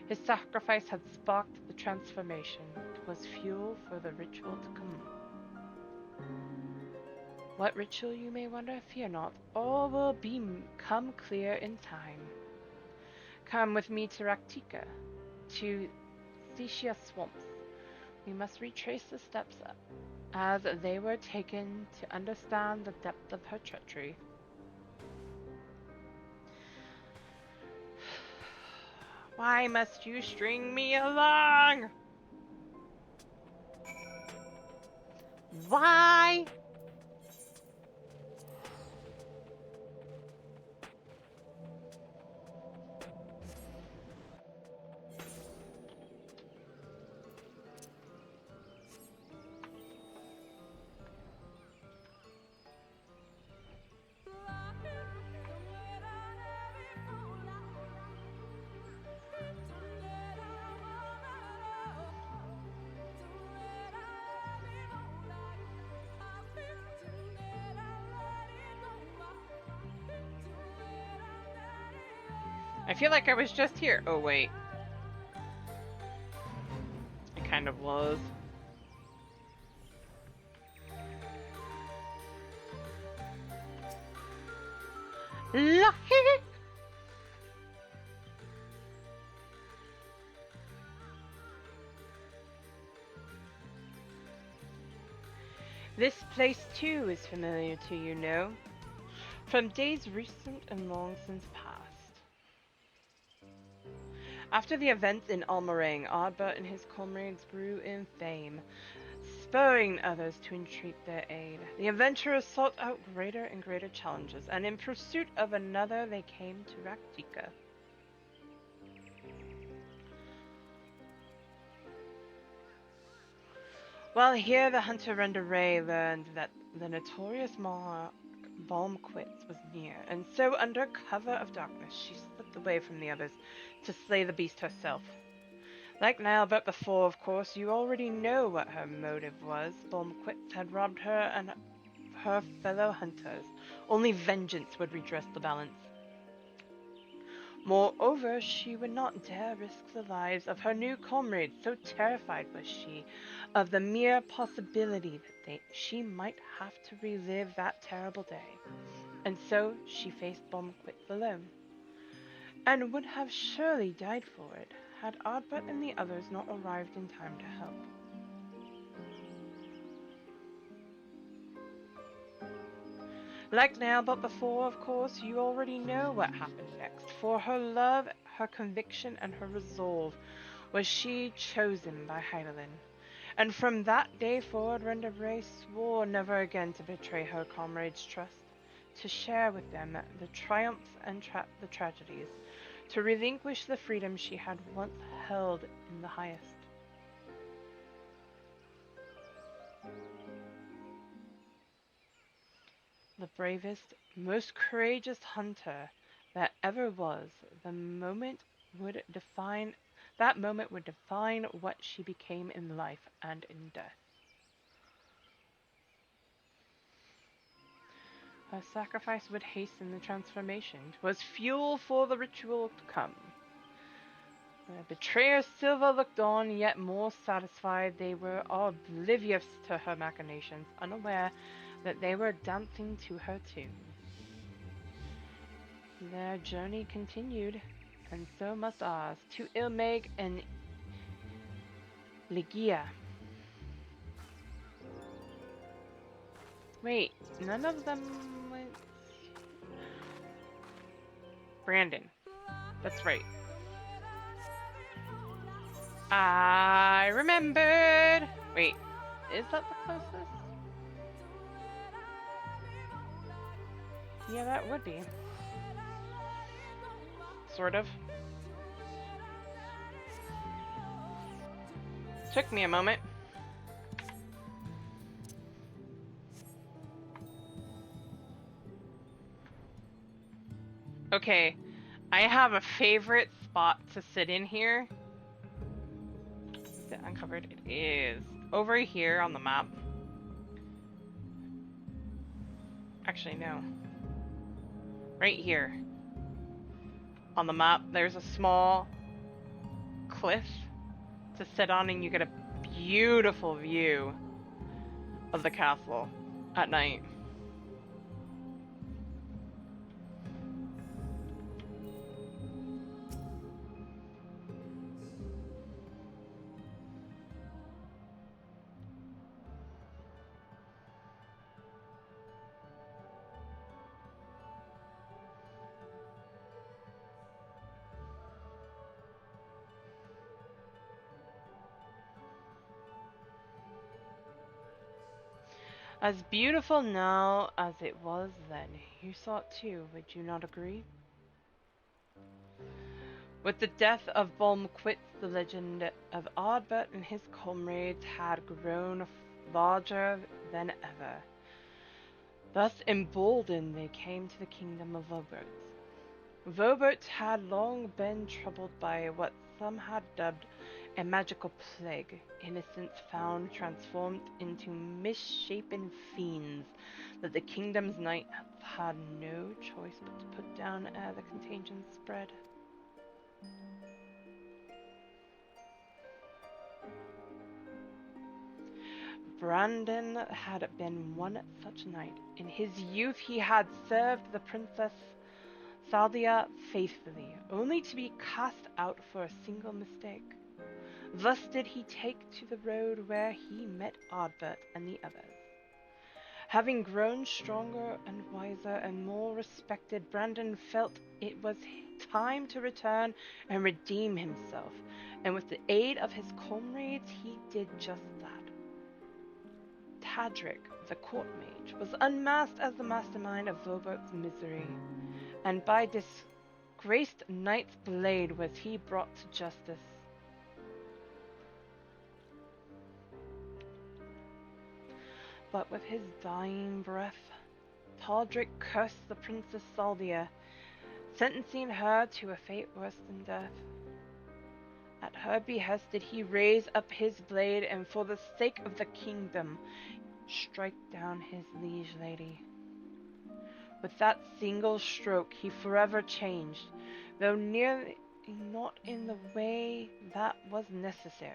His sacrifice had sparked the transformation. It was fuel for the ritual to come. What ritual, you may wonder? Fear not, all will become clear in time. Come with me to Raktika, to Sisia swamps. We must retrace the steps as they were taken to understand the depth of her treachery. Why must you string me along? Why? I feel like I was just here. Oh, wait. I kind of was. Lucky! This place, too, is familiar to you, no? From days recent and long since past. After the events in Almarang, Ardbert and his comrades grew in fame, spurring others to entreat their aid. The adventurers sought out greater and greater challenges, and in pursuit of another they came to Raktika. While here, the hunter Renda learned that the notorious monarch Bahamut was near, and so under cover of darkness she slipped away from the others to slay the beast herself. Like now, but before, of course, you already know what her motive was. Bahamut had robbed her and her fellow hunters. Only vengeance would redress the balance. Moreover, she would not dare risk the lives of her new comrades, so terrified was she of the mere possibility that she might have to relive that terrible day. And so she faced Bahamut alone, and would have surely died for it, had Ardbert and the others not arrived in time to help. Like now, but before, of course, you already know what happened next. For her love, her conviction, and her resolve was she chosen by Heidelin. And from that day forward, Renda swore never again to betray her comrades' trust, to share with them the triumphs and the tragedies, to relinquish the freedom she had once held in the highest. The bravest, most courageous hunter that ever was, that moment would define what she became in life and in death. Her sacrifice would hasten the transformation, was fuel for the ritual to come. The betrayers Silva looked on, yet more satisfied. They were oblivious to her machinations, unaware that they were dancing to her tune. Their journey continued, and so must ours, to Ilmeg and Ligia. Wait, none of them went... Brandon. That's right. I remembered! Wait, is that the closest? Yeah, that would be. Sort of. Took me a moment. Okay, I have a favorite spot to sit in here. Is it uncovered? It is. Over here on the map. Actually, no. Right here. On the map, there's a small cliff to sit on, and you get a beautiful view of the castle at night. As beautiful now as it was then, you saw it too, would you not agree? With the death of Bahamut, the legend of Ardbert and his comrades had grown larger than ever. Thus emboldened they came to the kingdom of Vobert. Vobert had long been troubled by what some had dubbed a magical plague, innocents found transformed into misshapen fiends that the kingdom's knights had no choice but to put down ere the contagion spread. Brandon had been one such knight. In his youth he had served the Princess Saldia faithfully, only to be cast out for a single mistake. Thus did he take to the road where he met Ardbert and the others. Having grown stronger and wiser and more respected, Brandon felt it was time to return and redeem himself, and with the aid of his comrades he did just that. Tadric, the court mage, was unmasked as the mastermind of Vobert's misery, and by disgraced knight's blade was he brought to justice. but with his dying breath, Taldric cursed the Princess Saldia, sentencing her to a fate worse than death. At her behest did he raise up his blade, and for the sake of the kingdom, strike down his liege lady. With that single stroke he forever changed, though nearly not in the way that was necessary.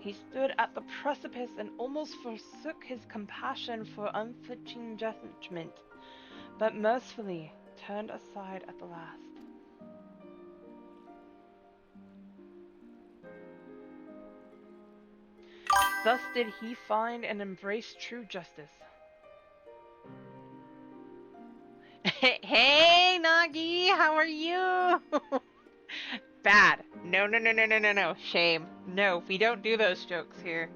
He stood at the precipice and almost forsook his compassion for unflinching judgment, but mercifully turned aside at the last. Thus did he find and embrace true justice. Hey, Nagi, how are you? Bad. No, no, no, no, no, no, no. Shame. No, we don't do those jokes here.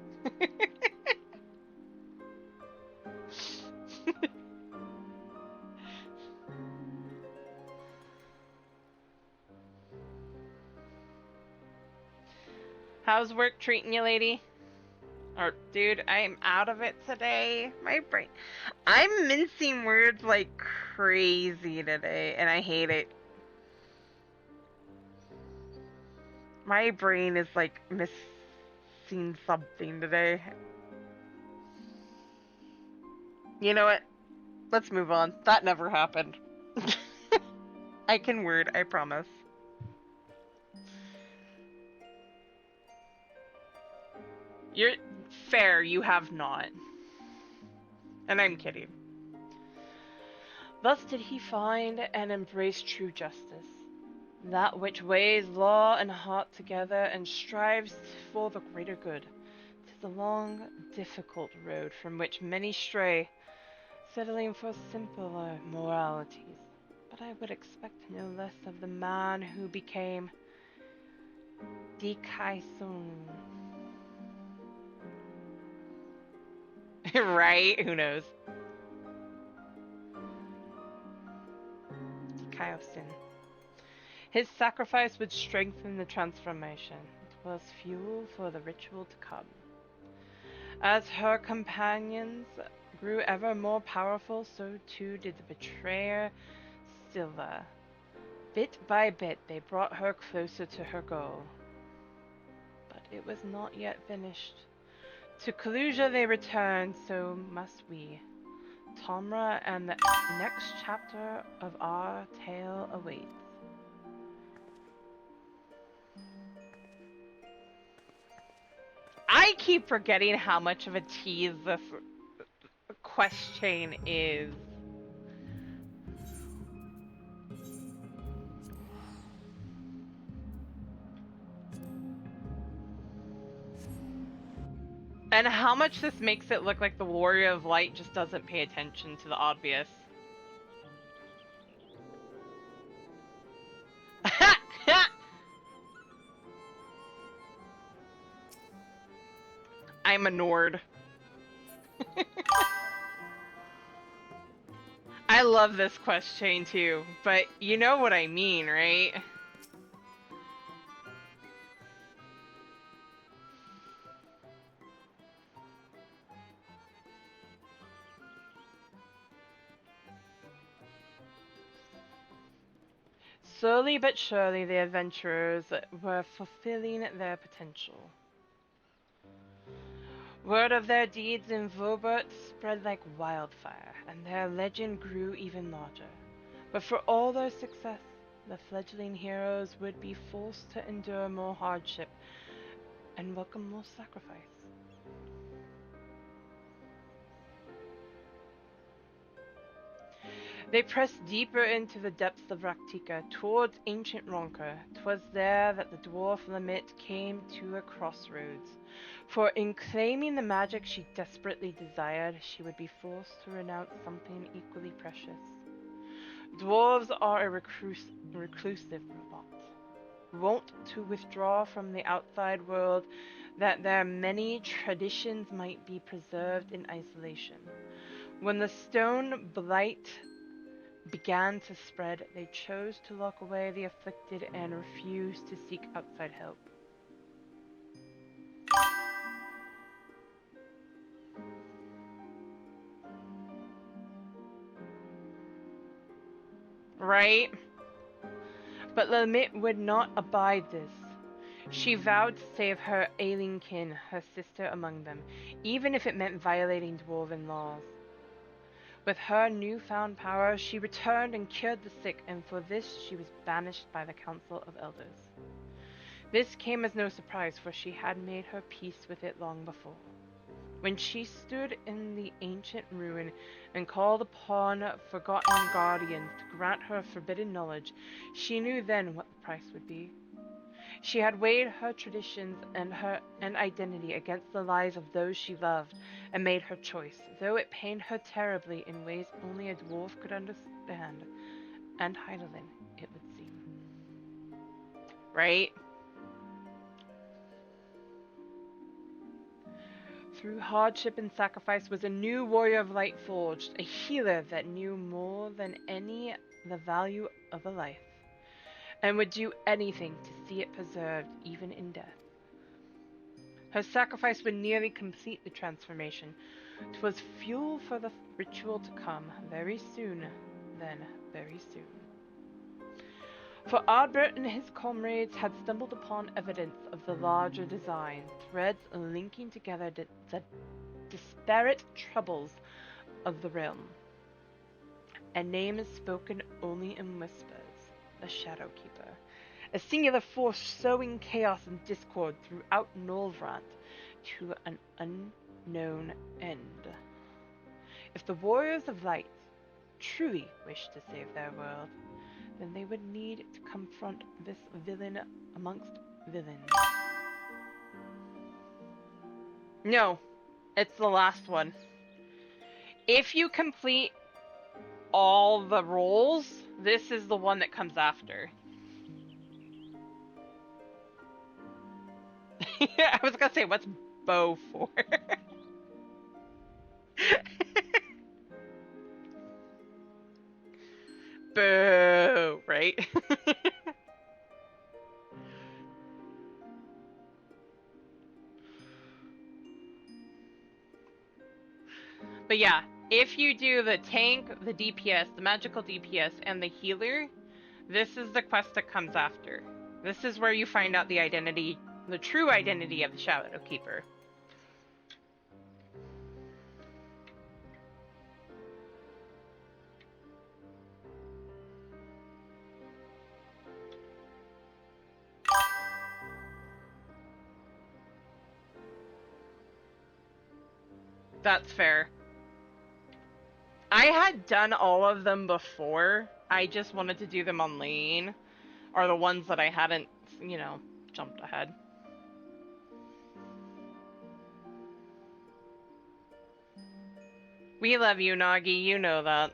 How's work treating you, lady? Or, dude, I'm out of it today. My brain. I'm mincing words like crazy today, and I hate it. My brain is like missing something today. You know what? Let's move on. That never happened. I can word, I promise. You're fair, you have not. And I'm kidding. Thus did he find and embrace true justice, that which weighs law and heart together and strives for the greater good. 'Tis a long, difficult road from which many stray, settling for simpler moralities. But I would expect no less of the man who became Dikaison. Right? Who knows? Dikaiosin. His sacrifice would strengthen the transformation. It was fuel for the ritual to come. As her companions grew ever more powerful, so too did the betrayer Silva. Bit by bit, they brought her closer to her goal. But it was not yet finished. To Kalusia they returned, so must we. Tomra and the next chapter of our tale awaits. I keep forgetting how much of a tease this quest chain is. And how much this makes it look like the Warrior of Light just doesn't pay attention to the obvious. I'm a Nord. I love this quest chain too, but you know what I mean, right? Slowly but surely the adventurers were fulfilling their potential. Word of their deeds in Vobert spread like wildfire, and their legend grew even larger. But for all their success, the fledgling heroes would be forced to endure more hardship and welcome more sacrifice. They pressed deeper into the depths of Raktika, towards ancient Ronka. 'Twas there that the dwarf Limit came to a crossroads. For in claiming the magic she desperately desired, she would be forced to renounce something equally precious. Dwarves are a reclusive lot, wont to withdraw from the outside world that their many traditions might be preserved in isolation. When the stone blight began to spread, they chose to lock away the afflicted and refused to seek outside help. Right? But Lamit would not abide this. She vowed to save her ailing kin, her sister among them, even if it meant violating dwarven laws. With her newfound power, she returned and cured the sick, and for this she was banished by the Council of Elders. This came as no surprise, for she had made her peace with it long before. When she stood in the ancient ruin and called upon forgotten guardians to grant her forbidden knowledge, she knew then what the price would be. She had weighed her traditions and her identity against the lives of those she loved, and made her choice, though it pained her terribly in ways only a dwarf could understand, and Heidelin, it would seem. Right? Through hardship and sacrifice was a new warrior of light forged, a healer that knew more than any the value of a life, and would do anything to see it preserved even in death. Her sacrifice would nearly complete the transformation. 'Twas fuel for the ritual to come, very soon, then, very soon. For Ardbert and his comrades had stumbled upon evidence of the larger design, threads linking together the disparate troubles of the realm. A name is spoken only in whispers, the Shadowkeeper. A singular force sowing chaos and discord throughout Nolvrant to an unknown end. If the Warriors of Light truly wished to save their world, then they would need to confront this villain amongst villains. No, it's the last one. If you complete all the roles, this is the one that comes after. I was gonna say, what's bow for? Boo, right? But yeah, if you do the tank, the DPS, the magical DPS, and the healer, this is the quest that comes after. This is where you find out the identity, the true identity of the Shadowkeeper. That's fair. I had done all of them before. I just wanted to do them on lane, or the ones that I hadn't, you know, jumped ahead. We love you, Nagi, you know that.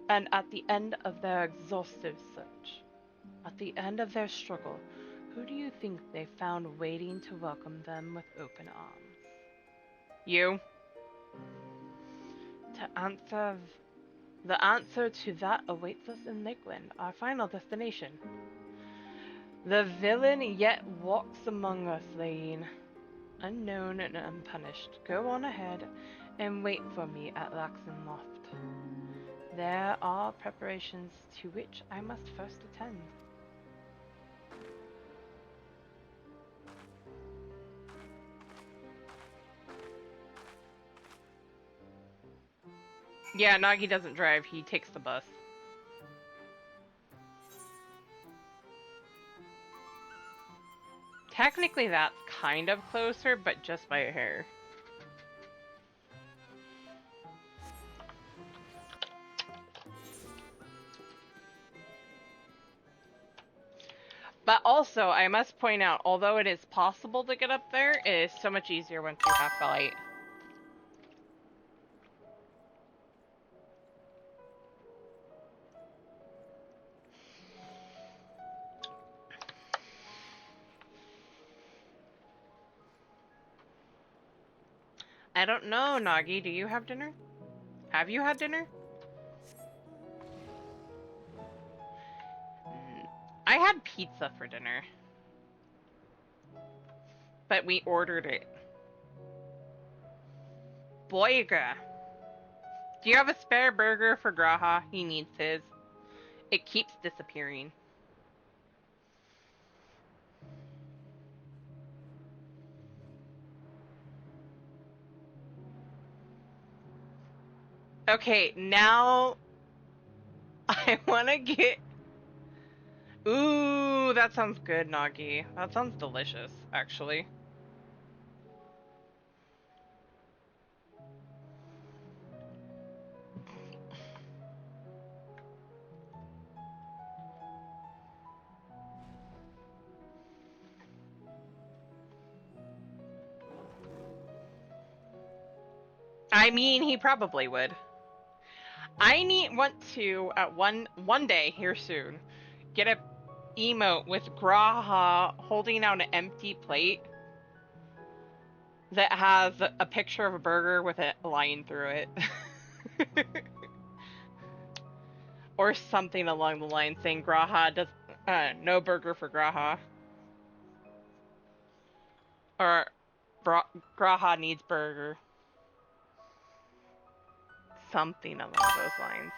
And at the end of their exhaustive search, at the end of their struggle, who do you think they found waiting to welcome them with open arms? You. The answer to that awaits us in Lakeland, our final destination. The villain yet walks among us, Lane. Unknown and unpunished. Go on ahead and wait for me at Laxen Loft. There are preparations to which I must first attend. Yeah, Nagi doesn't drive, he takes the bus. Technically that's kind of closer, but just by a hair. But also, I must point out, although it is possible to get up there, it is so much easier once you have the light. I don't know, Nagi, do you have dinner? Have you had dinner? I had pizza for dinner. but we ordered it. Boyga. Do you have a spare burger for Graha? He needs his. It keeps disappearing. Okay, now I want to get... Ooh, that sounds good, Nagi. That sounds delicious, actually. I mean, he probably would. I want to at one day here soon get a emote with Graha holding out an empty plate that has a picture of a burger with a line through it. Or something along the line saying Graha does no burger for Graha. Or Graha needs burger. Something along those lines.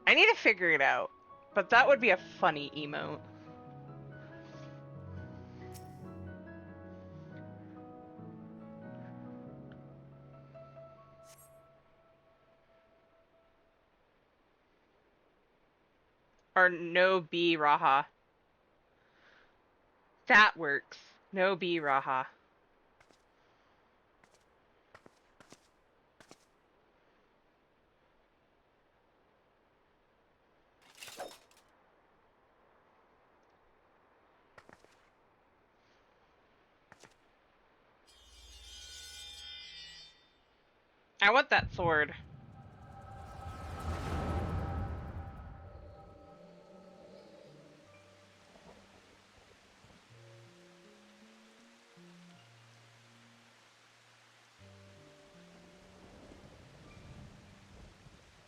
I need to figure it out. But that would be a funny emote. Or no B Raha. That works. No B Raha. I want that sword.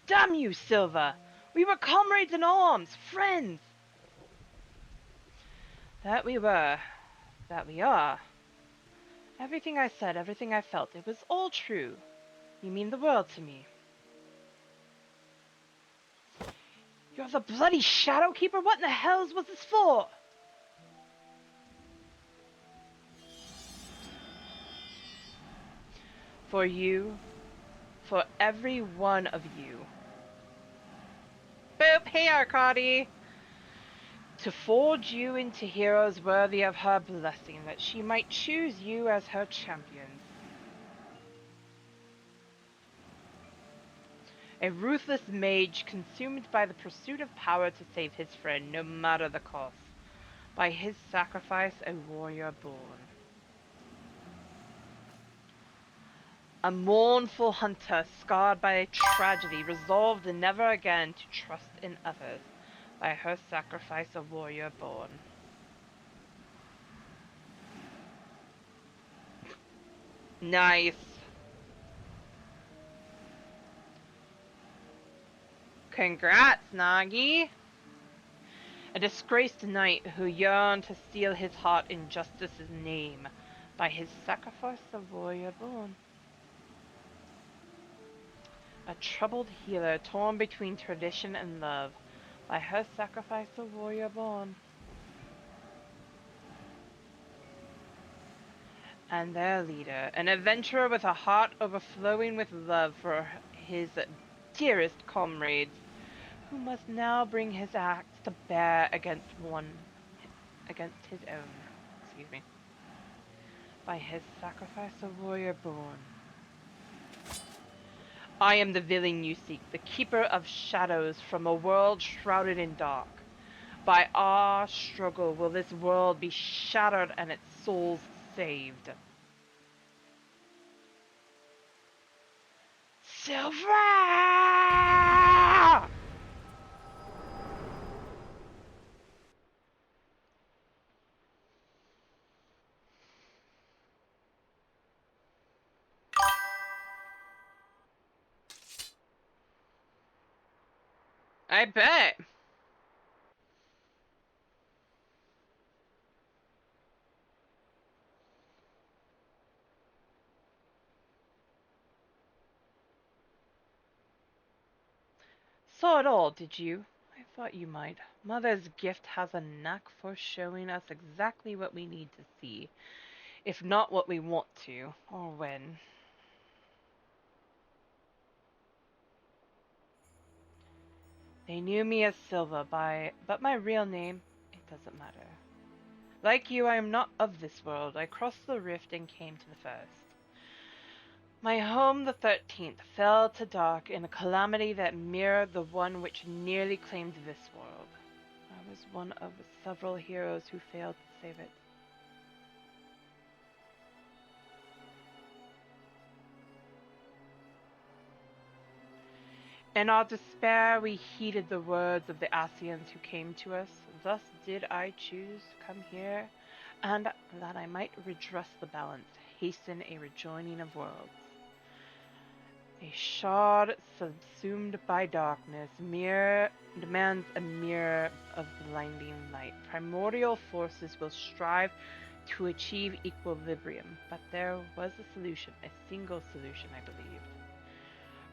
Damn you, Silva! We were comrades in arms, friends! That we were. That we are. Everything I said, everything I felt, it was all true. You mean the world to me. You're the bloody Shadow Keeper? What in the hells was this for? For you. For every one of you. Boop! Hey, Arkady! To forge you into heroes worthy of her blessing, that she might choose you as her champions. A ruthless mage consumed by the pursuit of power to save his friend, no matter the cost. By his sacrifice, a warrior born. A mournful hunter, scarred by a tragedy, resolved never again to trust in others. By her sacrifice, a warrior born. Nice. Congrats, Nagi. A disgraced knight who yearned to steal his heart in justice's name. By his sacrifice, a warrior born. A troubled healer torn between tradition and love. By her sacrifice, a warrior born. And their leader, an adventurer with a heart overflowing with love for his dearest comrades, who must now bring his axe to bear against his own. Excuse me. By his sacrifice, a warrior born. I am the villain you seek, the keeper of shadows from a world shrouded in dark. By our struggle will this world be shattered and its souls saved. Silver! I bet. Saw it all, did you? I thought you might. Mother's gift has a knack for showing us exactly what we need to see, if not what we want to, or when. They knew me as Silva but my real name, it doesn't matter. Like you, I am not of this world. I crossed the rift and came to the first. My home, the 13th, fell to dark in a calamity that mirrored the one which nearly claimed this world. I was one of several heroes who failed to save it. In our despair, we heeded the words of the Asians who came to us. Thus did I choose to come here, and that I might redress the balance, hasten a rejoining of worlds. A shard subsumed by darkness demands a mirror of blinding light. Primordial forces will strive to achieve equilibrium, but there was a solution, a single solution, I believed.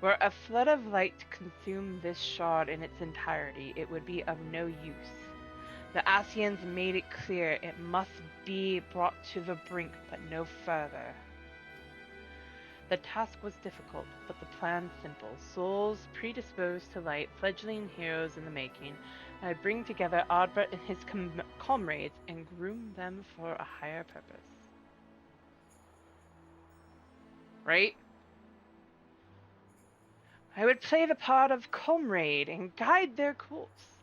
Were a flood of light to consume this shard in its entirety, it would be of no use. The Asians made it clear it must be brought to the brink, but no further. The task was difficult, but the plan simple. Souls predisposed to light, fledgling heroes in the making. I bring together Ardbert and his comrades and groom them for a higher purpose. Right? I would play the part of comrade and guide their course,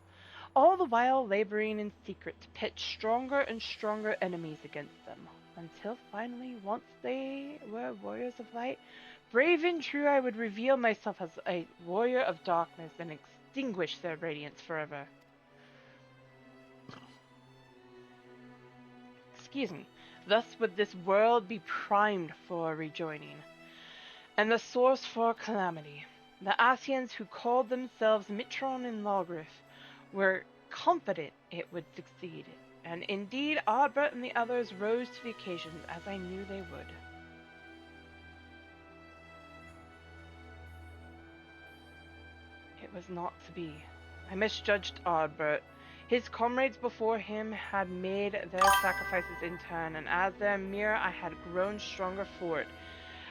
all the while laboring in secret to pit stronger and stronger enemies against them, until finally, once they were warriors of light, brave and true, I would reveal myself as a warrior of darkness and extinguish their radiance forever. Excuse me. Thus would this world be primed for rejoining, and the source for calamity. The Asians who called themselves Mitron and Logrith were confident it would succeed, and indeed Ardbert and the others rose to the occasion, as I knew they would. It was not to be. I misjudged Ardbert. His comrades before him had made their sacrifices in turn, and as their mirror I had grown stronger for it.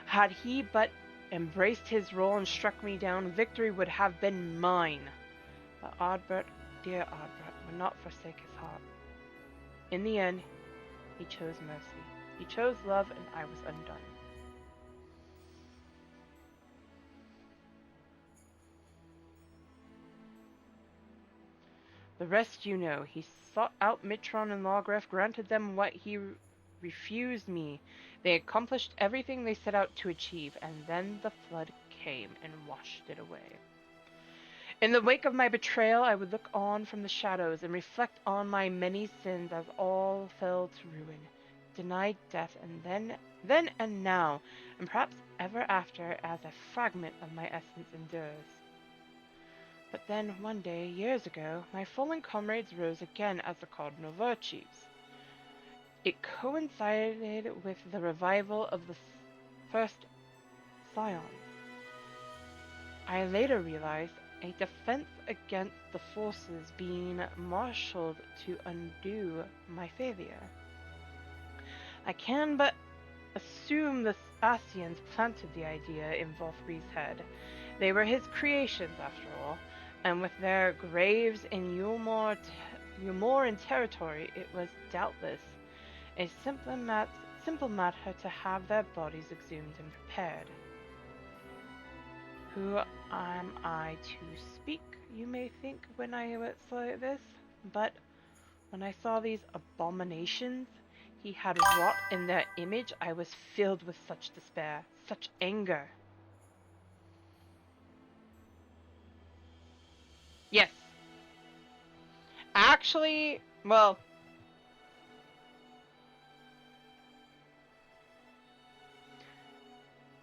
Had he but embraced his role and struck me down, victory would have been mine. But Ardbert, dear Ardbert, would not forsake his heart. In the end, he chose mercy. He chose love, and I was undone. The rest you know. He sought out Mitron and Logreth, granted them what he refused me. They accomplished everything they set out to achieve, and then the flood came and washed it away. In the wake of my betrayal, I would look on from the shadows and reflect on my many sins as all fell to ruin, denied death, and then and now, and perhaps ever after, as a fragment of my essence endures. But then, one day, years ago, my fallen comrades rose again as the Cardinal Virtues. It coincided with the revival of the first Scions. I later realized a defense against the forces being marshaled to undo my failure. I can but assume the Asians planted the idea in Volfri's head. They were his creations, after all, and with their graves in Yulmore and territory, it was doubtless a simple matter to have their bodies exhumed and prepared. Who am I to speak, you may think, when I say this, but when I saw these abominations he had wrought in their image, I was filled with such despair, such anger. Yes. Actually, well,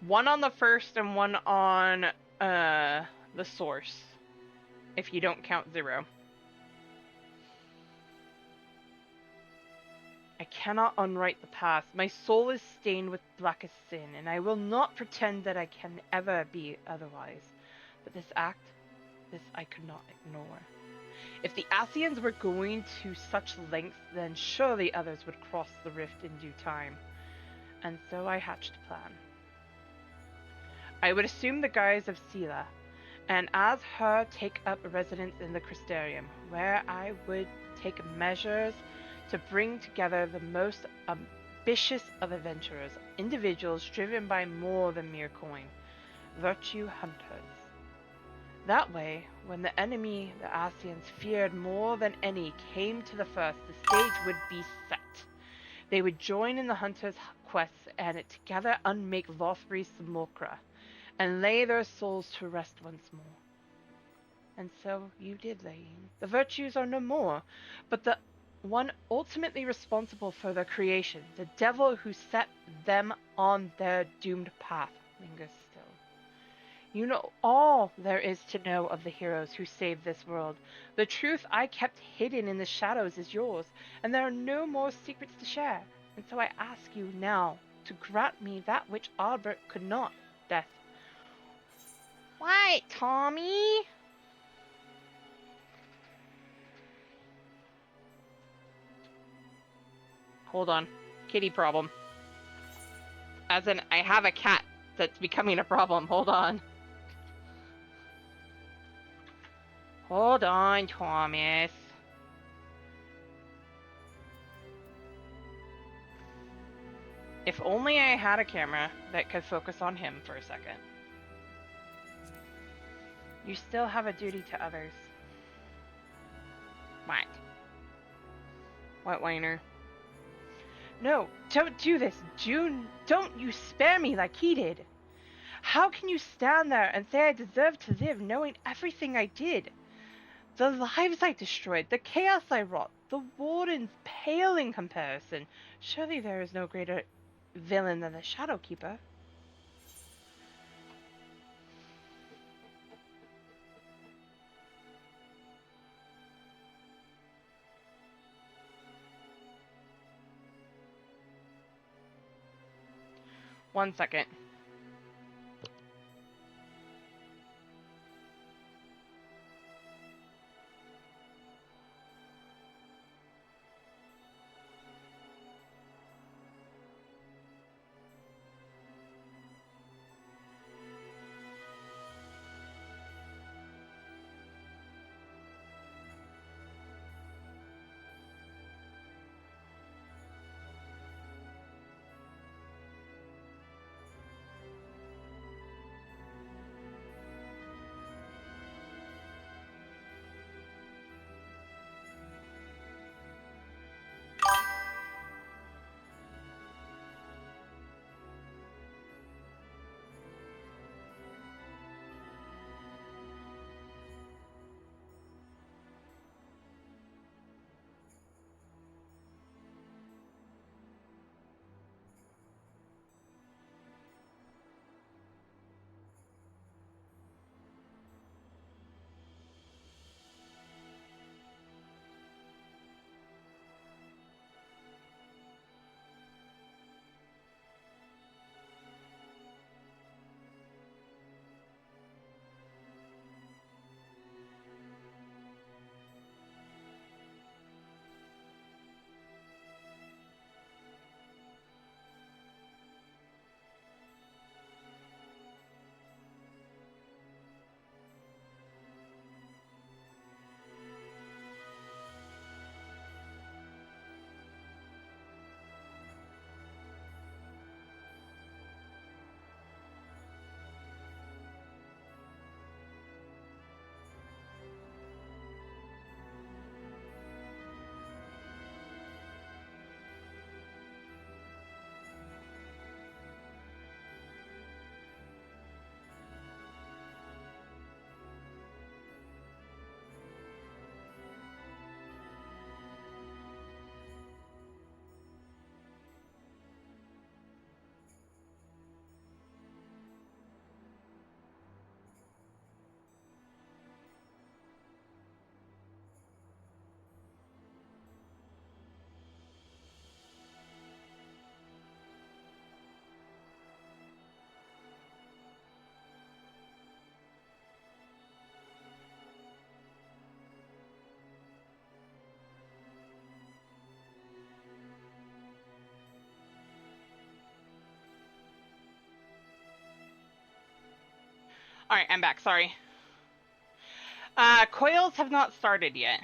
one on the first and one on the source, if you don't count 0. I cannot unwrite the past. My soul is stained with blackest sin, and I will not pretend that I can ever be otherwise. But this act, This I could not ignore. If the Asians were going to such lengths, then surely others would cross the rift in due time. And so I hatched a plan. I would assume the guise of Sela, and as her take up residence in the Crystarium, where I would take measures to bring together the most ambitious of adventurers, individuals driven by more than mere coin, virtue hunters. That way, when the enemy the Asians feared more than any came to the first, the stage would be set. They would join in the hunters' quests and together unmake Lothri's simulacra, and lay their souls to rest once more. And so you did, Laine. The virtues are no more, but the one ultimately responsible for their creation, the devil who set them on their doomed path, lingers still. You know all there is to know of the heroes who saved this world. The truth I kept hidden in the shadows is yours, and there are no more secrets to share. And so I ask you now to grant me that which Albert could not, death. What, Tommy? Hold on. Kitty problem. As in, I have a cat that's becoming a problem. Hold on. Hold on, Thomas. If only I had a camera that could focus on him for a second. You still have a duty to others. What? What, Weiner? No, don't do this. June, don't you spare me like he did. How can you stand there and say I deserve to live knowing everything I did? The lives I destroyed, the chaos I wrought, the wardens pale in comparison. Surely there is no greater villain than the Shadowkeeper. One second. Alright, I'm back, sorry. Coils have not started yet.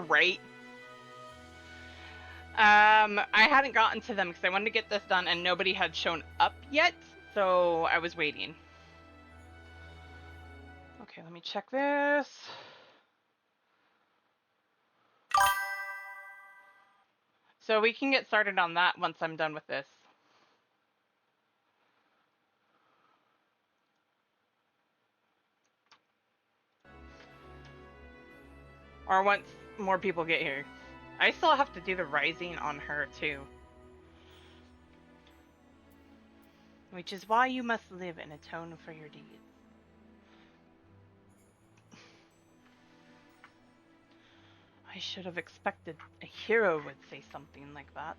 Right. I hadn't gotten to them because I wanted to get this done and nobody had shown up yet, so I was waiting. Okay, let me check this. So we can get started on that once I'm done with this. Or once more people get here. I still have to do the rising on her too. Which is why you must live and atone for your deeds. I should have expected a hero would say something like that.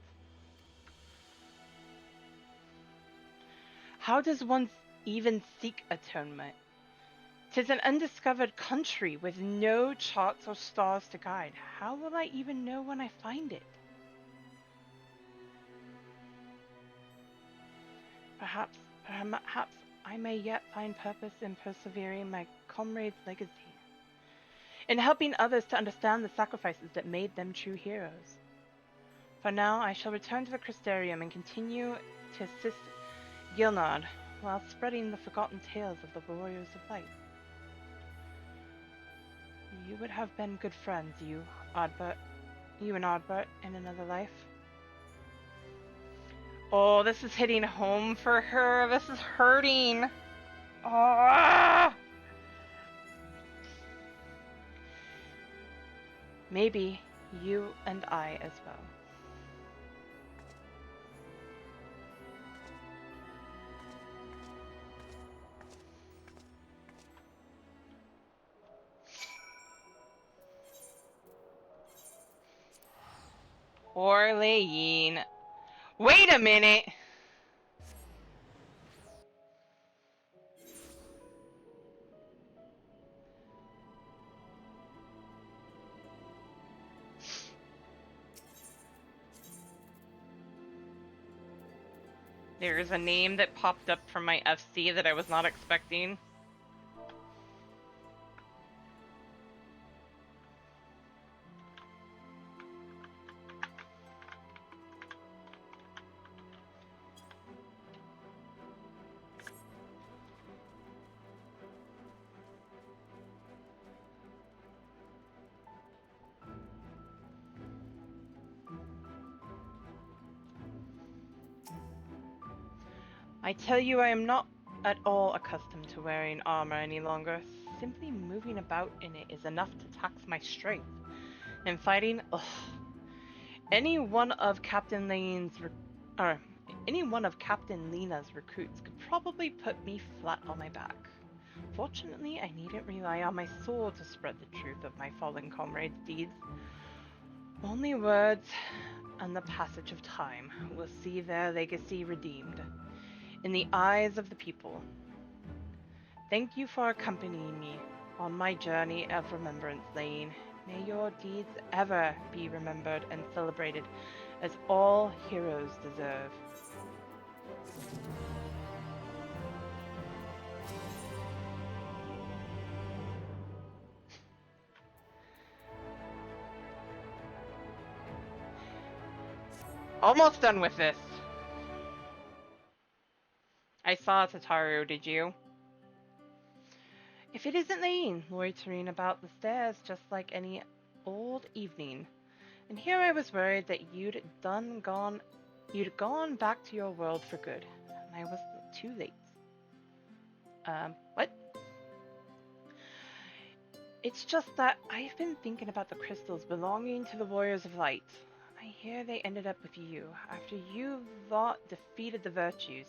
How does one even seek atonement? 'Tis an undiscovered country with no charts or stars to guide. How will I even know when I find it? Perhaps I may yet find purpose in persevering my comrade's legacy, in helping others to understand the sacrifices that made them true heroes. For now, I shall return to the Crystarium and continue to assist Gilnard while spreading the forgotten tales of the Warriors of Light. You would have been good friends, you and Ardbert, in another life. Oh, this is hitting home for her. This is hurting. Oh. Maybe you and I as well. Poor Layeen. Wait a minute! There's a name that popped up from my FC that I was not expecting. I tell you, I am not at all accustomed to wearing armor any longer. Simply moving about in it is enough to tax my strength. And fighting, ugh. Any one of Captain Lena's recruits could probably put me flat on my back. Fortunately, I needn't rely on my sword to spread the truth of my fallen comrades' deeds. Only words and the passage of time will see their legacy redeemed in the eyes of the people. Thank you for accompanying me on my journey of remembrance, Lane. May your deeds ever be remembered and celebrated as all heroes deserve. Almost done with this. I saw Tataru, did you? If it isn't Lane, loitering about the stairs just like any old evening. And here I was worried that you'd gone back to your world for good. And I was too late. What? It's just that I've been thinking about the crystals belonging to the Warriors of Light. I hear they ended up with you, after you lot defeated the virtues.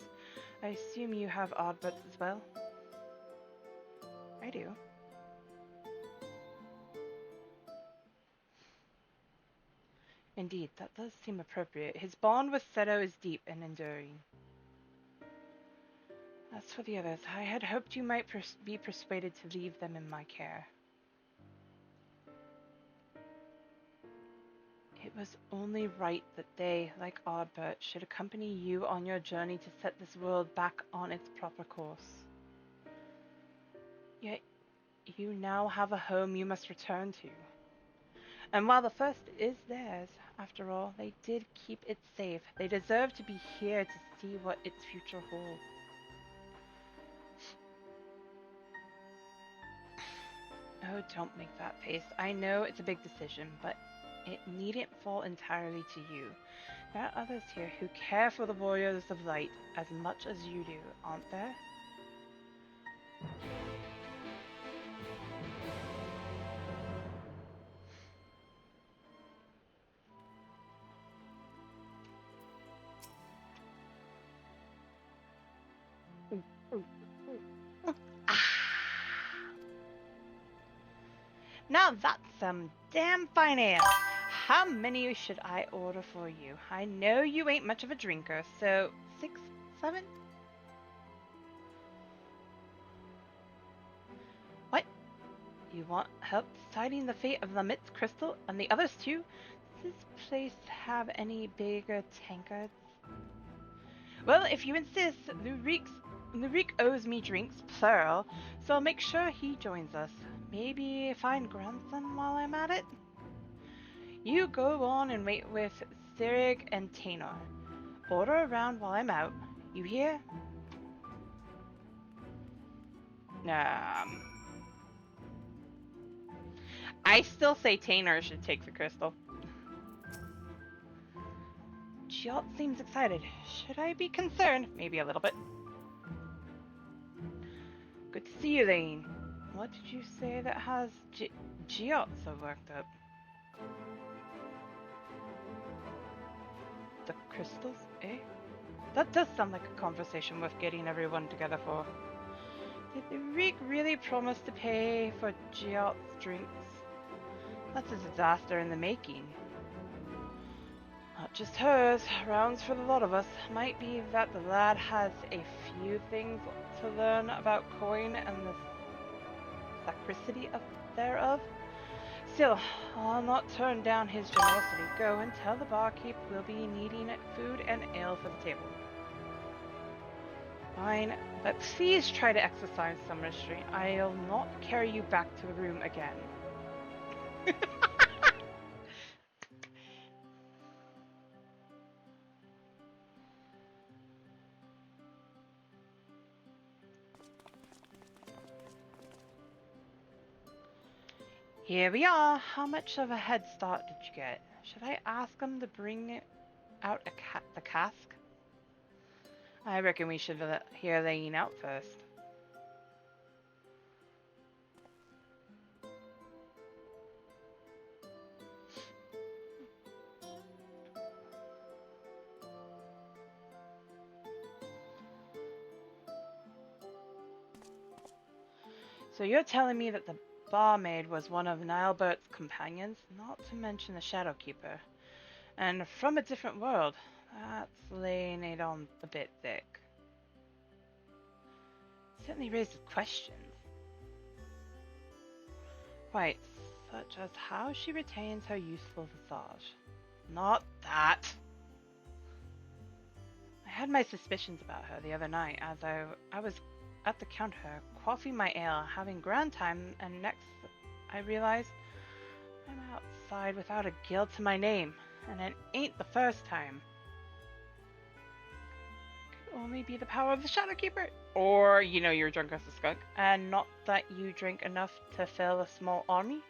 I assume you have Oddbirds as well? I do. Indeed, that does seem appropriate. His bond with Seto is deep and enduring. As for the others, I had hoped you might be persuaded to leave them in my care. It was only right that they, like Ardbert, should accompany you on your journey to set this world back on its proper course. Yet you now have a home you must return to. And while the first is theirs, after all, they did keep it safe. They deserve to be here to see what its future holds. Oh, don't make that face. I know it's a big decision, but it needn't fall entirely to you. There are others here who care for the warriors of light as much as you do, aren't there? Now that's some damn fine ale. How many should I order for you? I know you ain't much of a drinker, so 6, 7? What? You want help deciding the fate of Lamit's crystal and the others too? Does this place have any bigger tankards? Well, if you insist, Lurik owes me drinks, plural, so I'll make sure he joins us. Maybe find grandson while I'm at it? You go on and wait with Sirig and Taynor. Order around while I'm out. You hear? I still say Taynor should take the crystal. Giot seems excited. Should I be concerned? Maybe a little bit. Good to see you, Lane. What did you say that has Giot so worked up? The crystals, eh? That does sound like a conversation worth getting everyone together for. Did the Reek really promise to pay for Giot's drinks? That's a disaster in the making. Not just hers, rounds for the lot of us. Might be that the lad has a few things to learn about coin and the sacristy thereof. Still, I'll not turn down his generosity. Go and tell the barkeep we'll be needing food and ale for the table. Fine, but please try to exercise some restraint. I'll not carry you back to the room again. Here we are. How much of a head start did you get? Should I ask him to bring out the cask? I reckon we should hear Lane out first. So you're telling me that the barmaid was one of Nilebert's companions, not to mention the Shadowkeeper, and from a different world. That's laying it on a bit thick. Certainly raises questions. Quite, such as how she retains her youthful visage. Not that. I had my suspicions about her the other night as I was at the counter, quaffing my ale, having grand time, and next I realized I'm outside without a guild to my name, and it ain't the first time. Could only be the power of the Shadowkeeper. Or, you're drunk as a skunk, and not that you drink enough to fill a small army.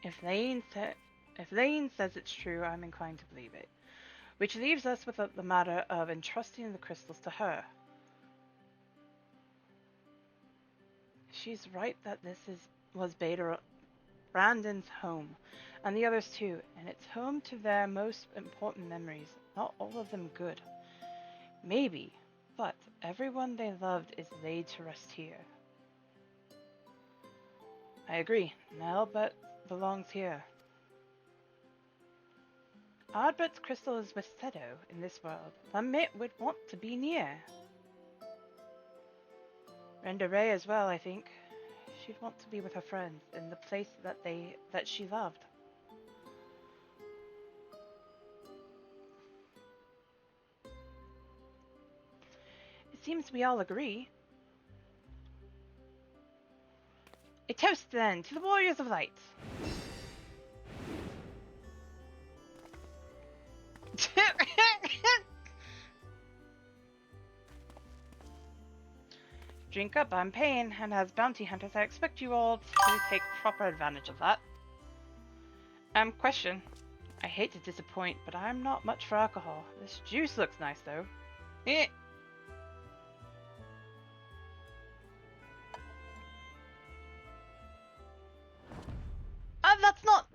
If Lane says it's true, I'm inclined to believe it. Which leaves us with the matter of entrusting the crystals to her. She's right that this was Brandon's home, and the others too, and it's home to their most important memories, not all of them good. Maybe, but everyone they loved is laid to rest here. I agree, Nilebert belongs here. Ardbert's crystal is with Sedo in this world. Lamit would want to be near. Renda Ray as well, I think. She'd want to be with her friends in the place that she loved. seems we all agree. A toast, then, to the Warriors of Light. Drink up, I'm paying, and as bounty hunters, I expect you all to take proper advantage of that. Question. I hate to disappoint, but I'm not much for alcohol. This juice looks nice, though. Eh. That's not...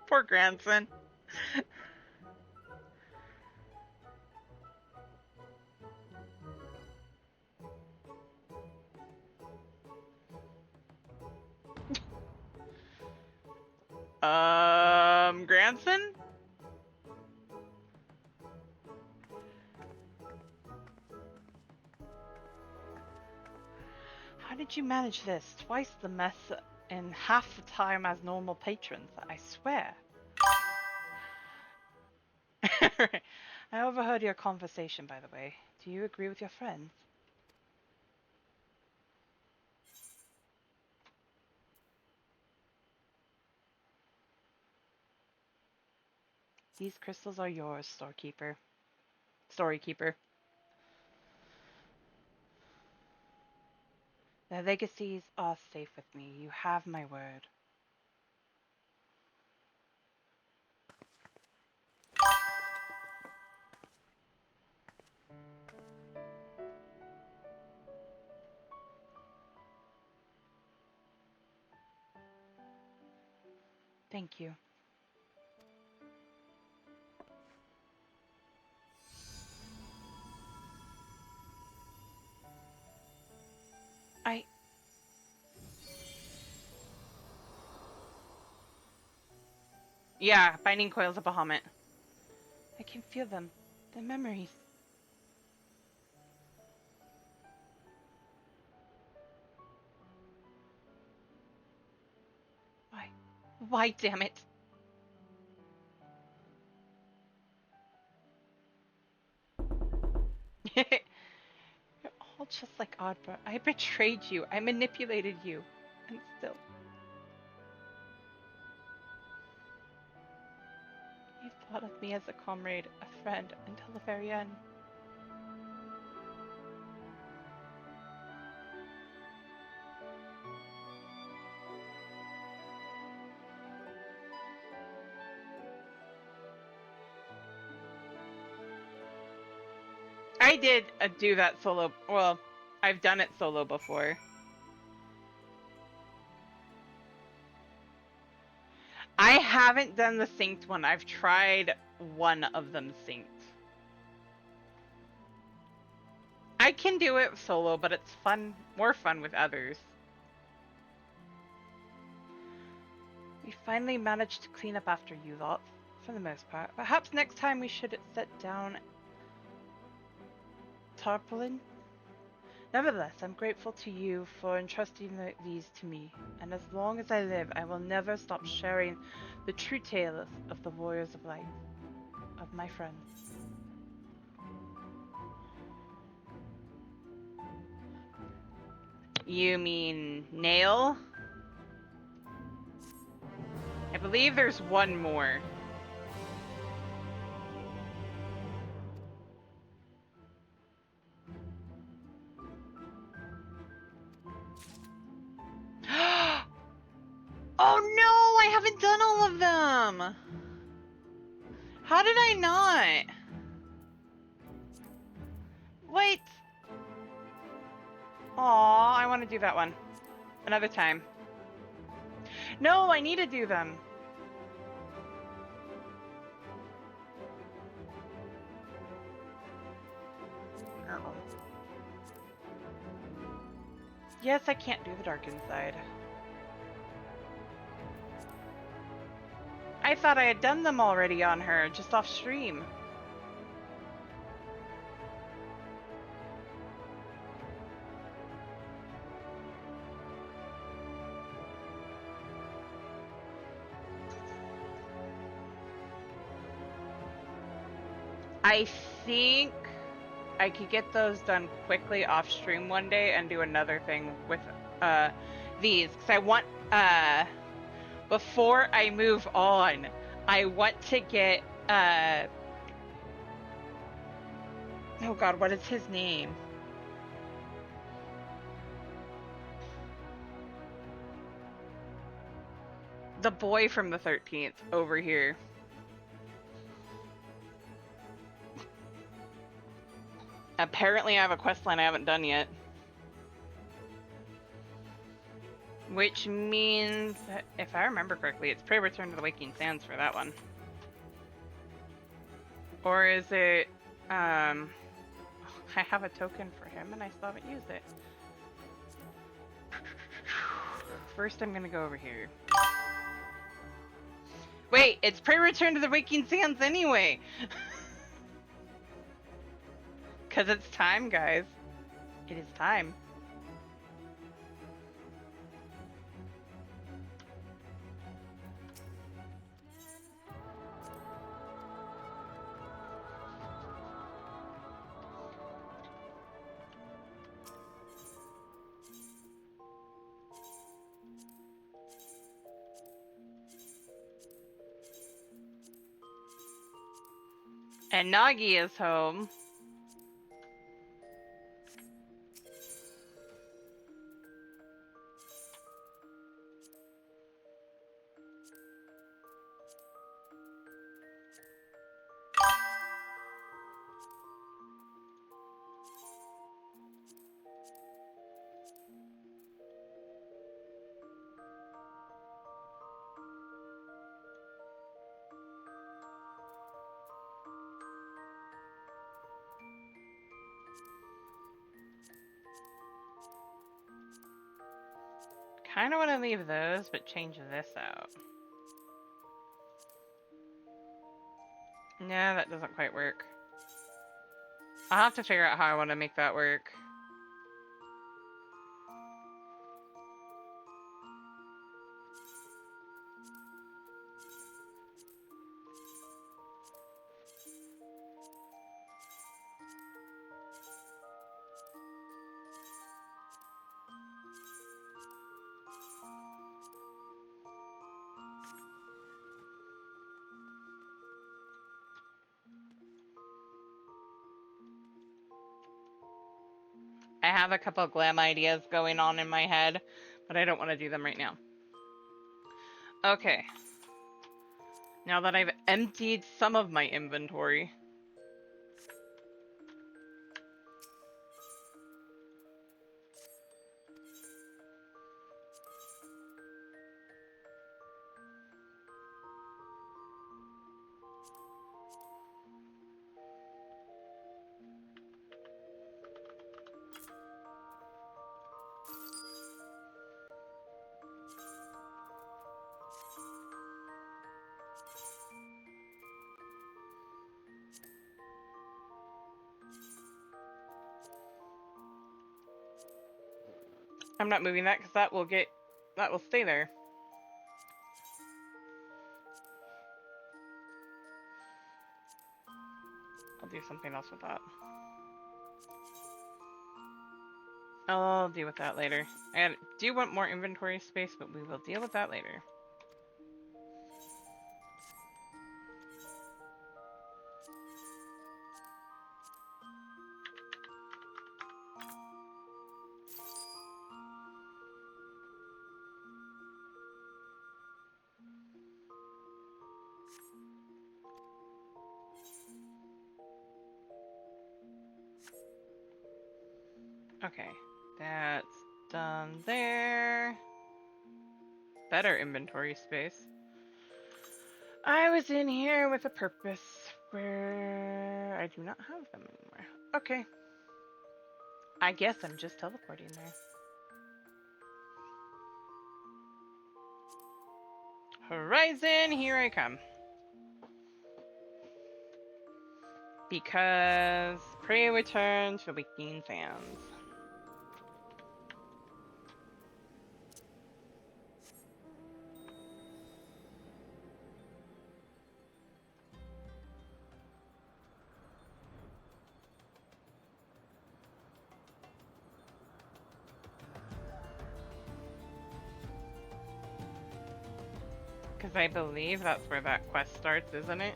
Poor grandson. Grandson? How did you manage this? Twice the mess in half the time as normal patrons, I swear. I overheard your conversation, by the way. Do you agree with your friends? These crystals are yours, storekeeper. Storykeeper. Their legacies are safe with me. You have my word. Thank you. Yeah, binding coils of Bahamut. I can feel them. The memories. Why? Why, damn it? You're all just like Oddbro. I betrayed you. I manipulated you. And still. You thought of me as a comrade, a friend, until the very end. I did do that solo. Well, I've done it solo before. I haven't done the synced one. I've tried one of them synced. I can do it solo, but it's fun, more fun with others. We finally managed to clean up after you lot, for the most part. Perhaps next time we should set down tarpaulin? Nevertheless, I'm grateful to you for entrusting these to me, and as long as I live, I will never stop sharing the true tale of the Warriors of Light, of my friends. You mean Nail? I believe there's one more. Oh no, I haven't done all of them! How did I not? Wait. Aw, I want to do that one. Another time. No, I need to do them. Uh-oh. Yes, I can't do the dark inside. I thought I had done them already on her, just off stream. I think I could get those done quickly off stream one day and do another thing with these, because I want before I move on, I want to get oh god, what is his name? The boy from the 13th over here. Apparently I have a quest line I haven't done yet. Which means, if I remember correctly, it's Pray Return to the Waking Sands for that one. Or is it, I have a token for him and I still haven't used it. First I'm gonna go over here. Wait, it's Pray Return to the Waking Sands anyway! Cause it's time, guys. It is time. And Nagi is home. Kinda wanna leave those, but change this out. No, that doesn't quite work. I'll have to figure out how I want to make that work. I have a couple of glam ideas going on in my head, but I don't want to do them right now. Okay. Now that I've emptied some of my inventory. I'm not moving that because that will stay there. I'll do something else with that. I'll deal with that later. I do want more inventory space, but we will deal with that later. Okay, that's done there. Better inventory space. I was in here with a purpose where I do not have them anymore. Okay. I guess I'm just teleporting there. Horizon, here I come. Because prey returns to Waking Sands. because I believe that's where that quest starts, isn't it?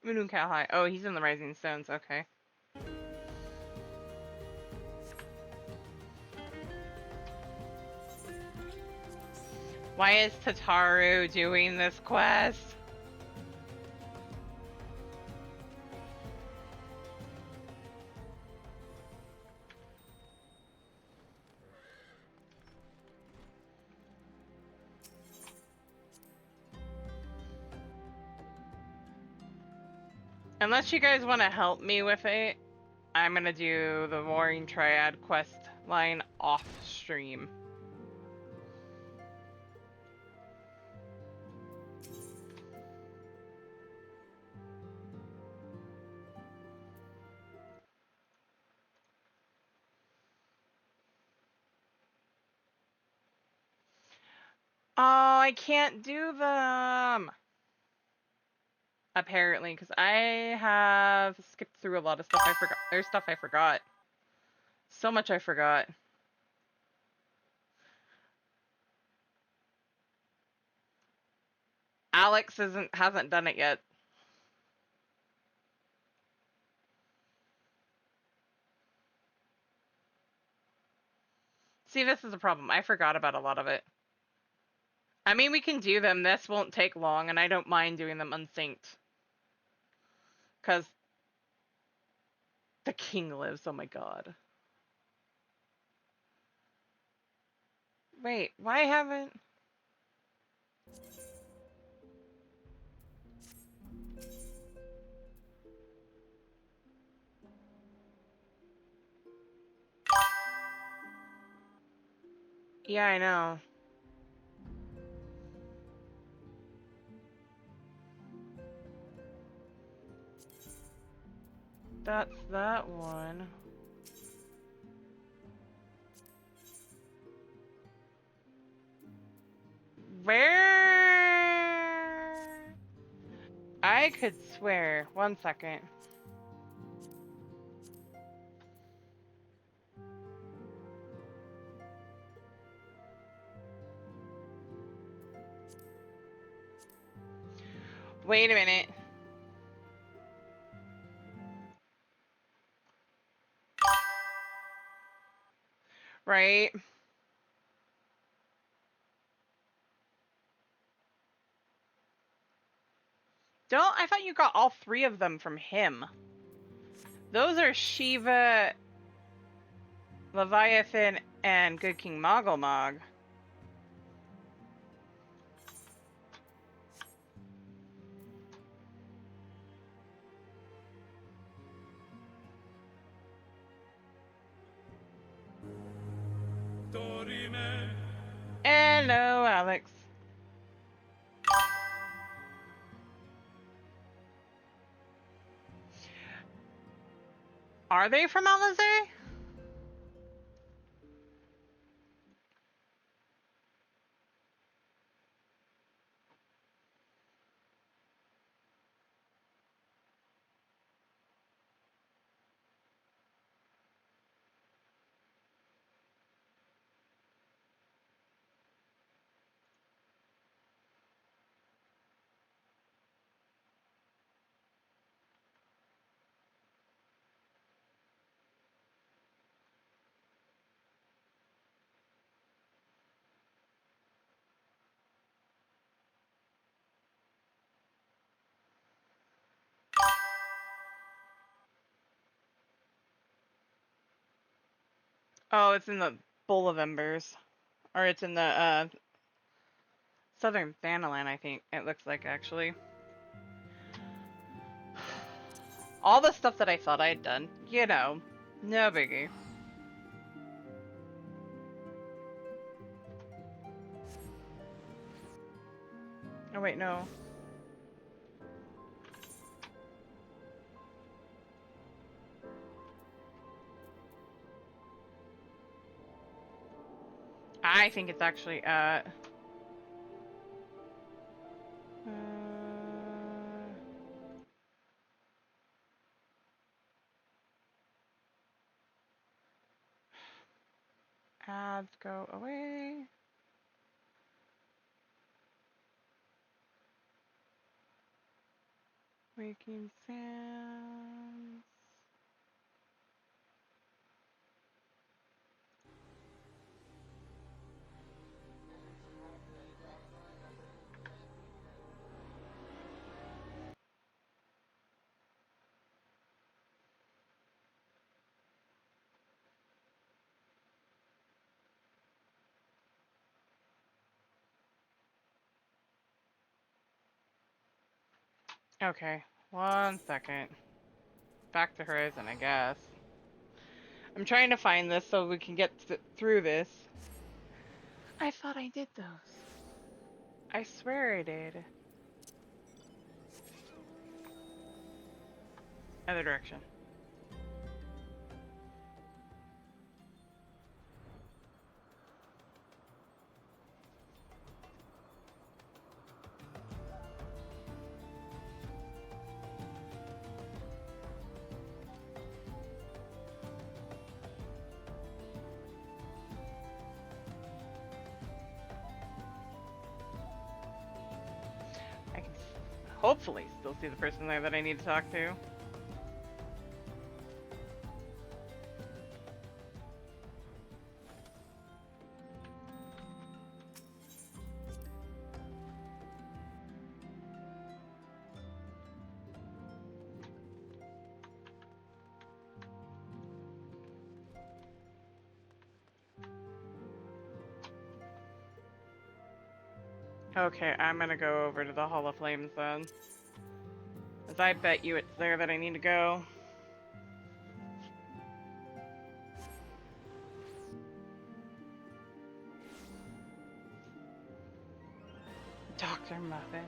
Mooncal High. Oh, he's in the Rising Stones, okay. Why is Tataru doing this quest? Unless you guys want to help me with it, I'm gonna do the Warring Triad quest line off stream. Oh, I can't do them! Apparently, because I have skipped through a lot of stuff I forgot. There's stuff I forgot. So much I forgot. Alex hasn't done it yet. See, this is a problem. I forgot about a lot of it. I mean, we can do them. This won't take long, and I don't mind doing them unsynced. Because the king lives, oh my god. Wait, why haven't... Yeah, I know. That's that one. Where? I could swear. 1 second. Wait a minute. Right? I thought you got all 3 of them from him. Those are Shiva, Leviathan, and Good King Moggle. Hello, Alex. Are they from Alizé? Oh, it's in the Bowl of Embers. Or it's in the Southern Thanalan, I think it looks like, actually. All the stuff that I thought I had done. You know, no biggie. Oh, wait, no. I think it's actually, ads go away. Waking sounds. Okay, 1 second. Back to Horizon, I guess. I'm trying to find this so we can get through this. I thought I did those. I swear I did. Other direction. I can hopefully still see the person there that I need to talk to. Okay, I'm gonna go over to the Hall of Flames then. As I bet you it's there that I need to go. Dr. Muffin.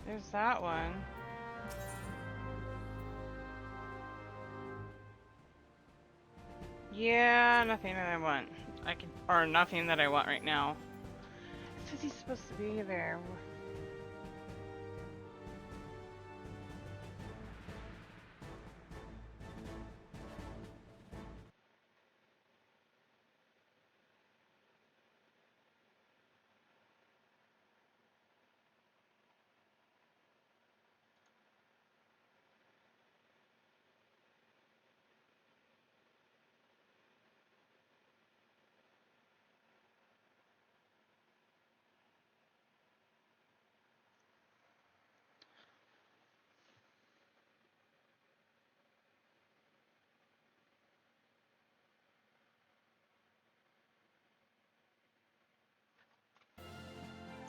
There's that one. Yeah, nothing that I want. Or nothing that I want right now. It says he's supposed to be there.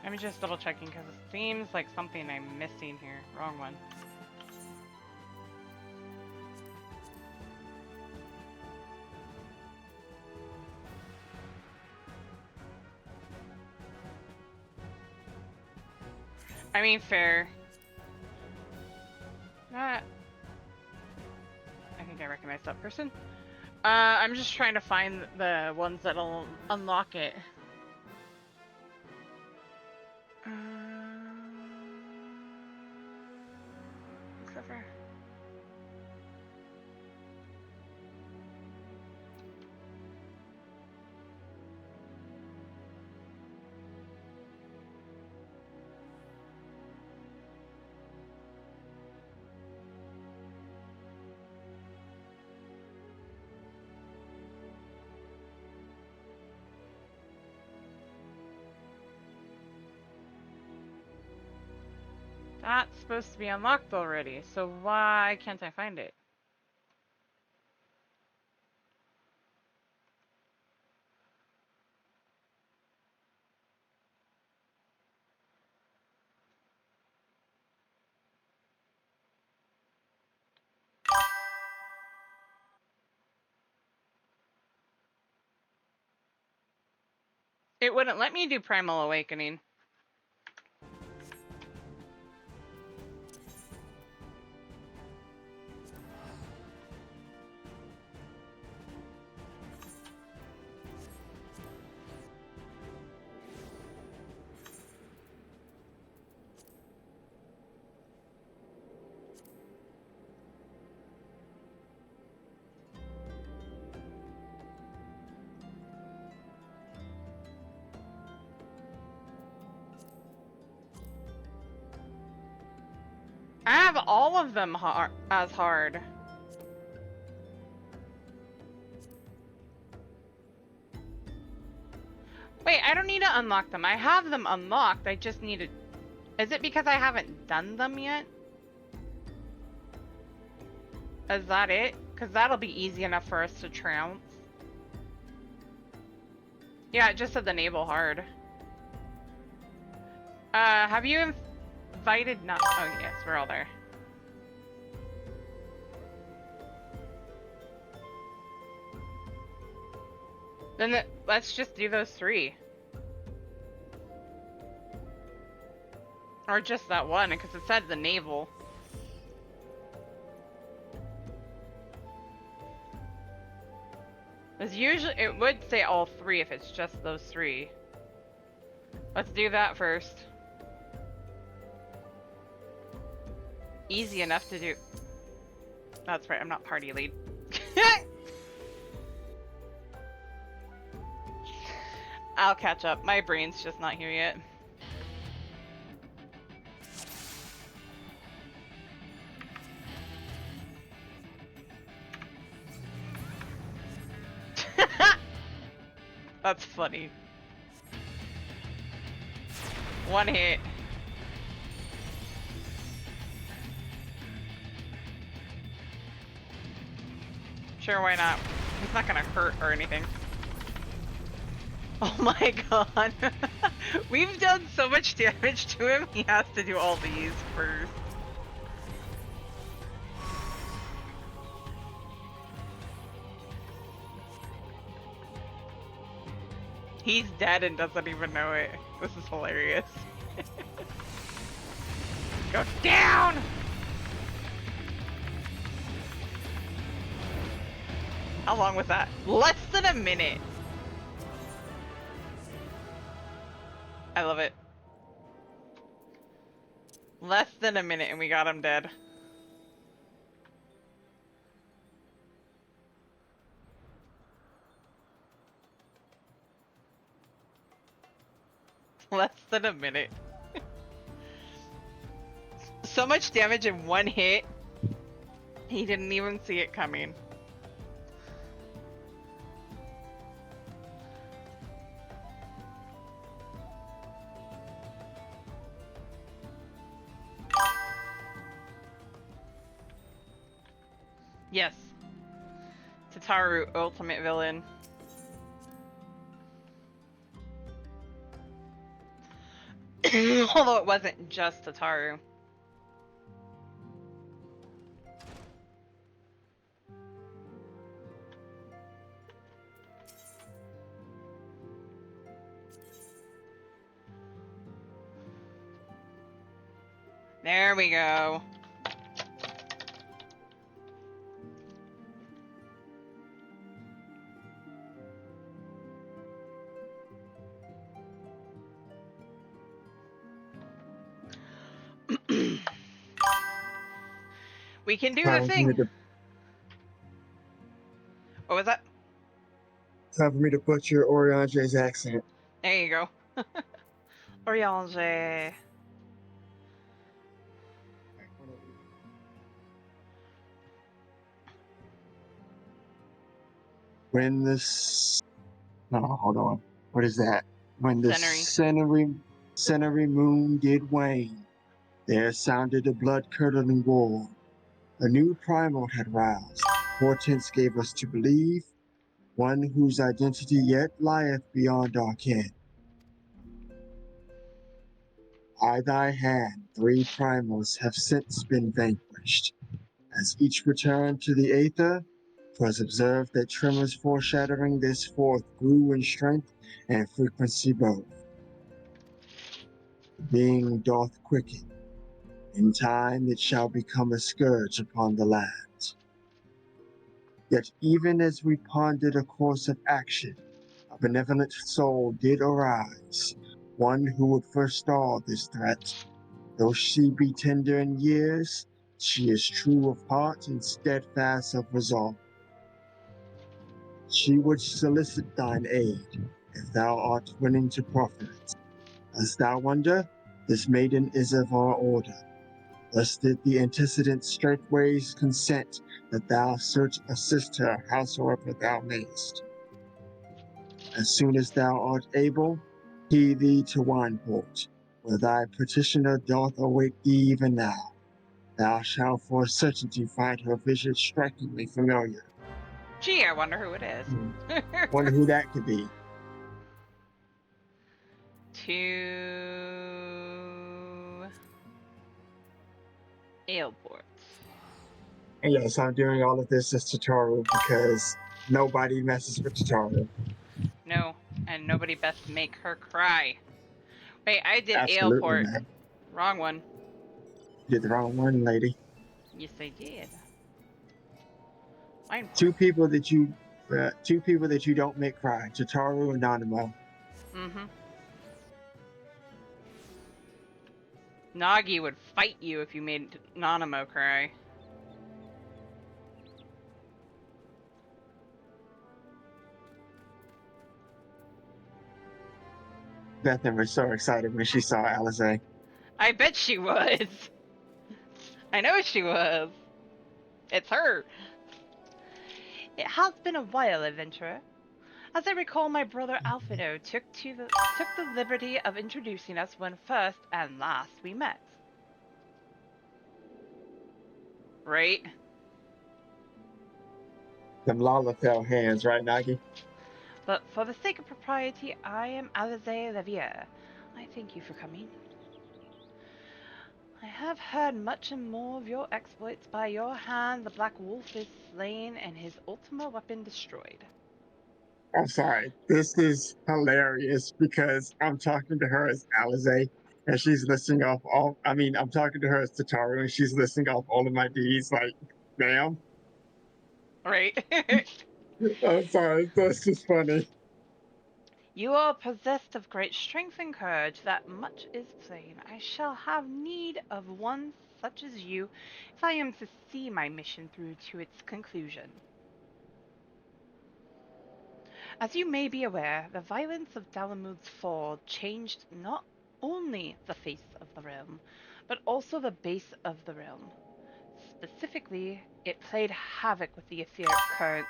I'm just double checking because it seems like something I'm missing here. Wrong one. I mean, fair. Not. I think I recognize that person. I'm just trying to find the ones that'll unlock it. Except for... That's supposed to be unlocked already, so why can't I find it? It wouldn't let me do Primal Awakening. I have all of them as hard. Wait, I don't need to unlock them. I have them unlocked. I just need to... Is it because I haven't done them yet? Is that it? Because that'll be easy enough for us to trounce. Yeah, it just said the naval hard. Have you invited... Not... Oh, yes, we're all there. Then let's just do those 3. Or just that one, because it said the naval. It would say all 3 if it's just those 3. Let's do that first. Easy enough to do. That's right, I'm not party lead. I'll catch up. My brain's just not here yet. That's funny. 1 hit. Sure, why not? He's not gonna hurt or anything. Oh my god. We've done so much damage to him, he has to do all these first. He's dead and doesn't even know it. This is hilarious. Go down! How long was that? Less than a minute. I love it. Less than a minute and we got him dead. Less than a minute. So much damage in 1 hit. He didn't even see it coming. Yes. Tataru, ultimate villain. Although it wasn't just Tataru. There we go. We can do the thing. What was that? Time for me to butcher Oriandre's accent. There you go. Oriandre. When the... No, hold on. What is that? When the century moon did wane. There sounded a blood-curdling war. A new primal had roused. Portents gave us to believe, one whose identity yet lieth beyond our ken. By thy hand, 3 primals have since been vanquished. As each returned to the aether, 'twas observed that tremors foreshadowing this fourth grew in strength and frequency both. The being doth quicken. In time it shall become a scourge upon the land. Yet even as we pondered a course of action, a benevolent soul did arise, one who would forestall this threat. Though she be tender in years, she is true of heart and steadfast of resolve. She would solicit thine aid, if thou art willing to proffer it. As thou wonder, this maiden is of our order. Thus did the antecedent straightways consent that thou search assist her howsoever thou mayest. As soon as thou art able, hie thee to Wineport, where thy petitioner doth await thee even now. Thou shalt for certainty find her visage strikingly familiar. Gee, I wonder who it is. Wonder who that could be. To Ailport. And yes, I'm doing all of this as Tataru because nobody messes with Tataru. No, and nobody best make her cry. Wait, I did Absolutely, Ailport. man. Wrong one. You did the wrong one, lady. Yes, I did. Wineport. Two people that you don't make cry: Tataru and Nanamo. Mm-hmm. Nagi would fight you if you made Nanamo cry. Bethan was so excited when she saw Alize. I bet she was. I know she was. It's her. It has been a while, adventurer. As I recall, my brother Alfido took the liberty of introducing us when first and last we met. Right? Them Lalafell hands, right, Nagi? But for the sake of propriety, I am Alize Levier. I thank you for coming. I have heard much and more of your exploits. By your hand, the Black Wolf is slain and his ultima weapon destroyed. I'm sorry. This is hilarious because I'm talking to her as Alize and she's listing off all. I mean, I'm talking to her as Tataru and she's listing off all of my deeds. Like, ma'am. Right? I'm sorry. That's just funny. You are possessed of great strength and courage, that much is plain. I shall have need of one such as you if I am to see my mission through to its conclusion. As you may be aware, the violence of Dalamud's fall changed not only the face of the realm, but also the base of the realm. Specifically, it played havoc with the etheric currents,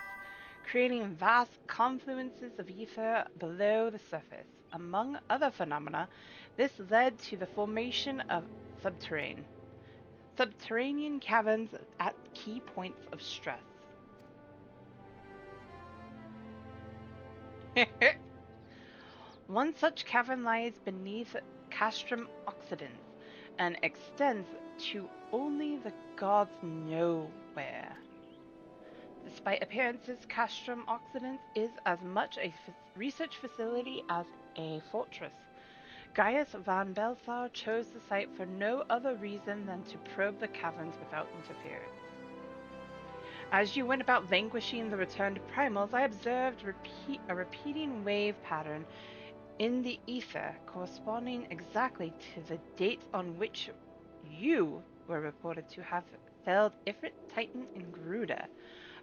creating vast confluences of ether below the surface. Among other phenomena, this led to the formation of subterranean caverns at key points of stress. One such cavern lies beneath Castrum Occidens and extends to only the gods know where. Despite appearances, Castrum Occidens is as much a research facility as a fortress. Gaius van Belsar chose the site for no other reason than to probe the caverns without interference. As you went about vanquishing the returned primals, I observed a repeating wave pattern in the ether corresponding exactly to the date on which you were reported to have felled Ifrit, Titan, and Garuda.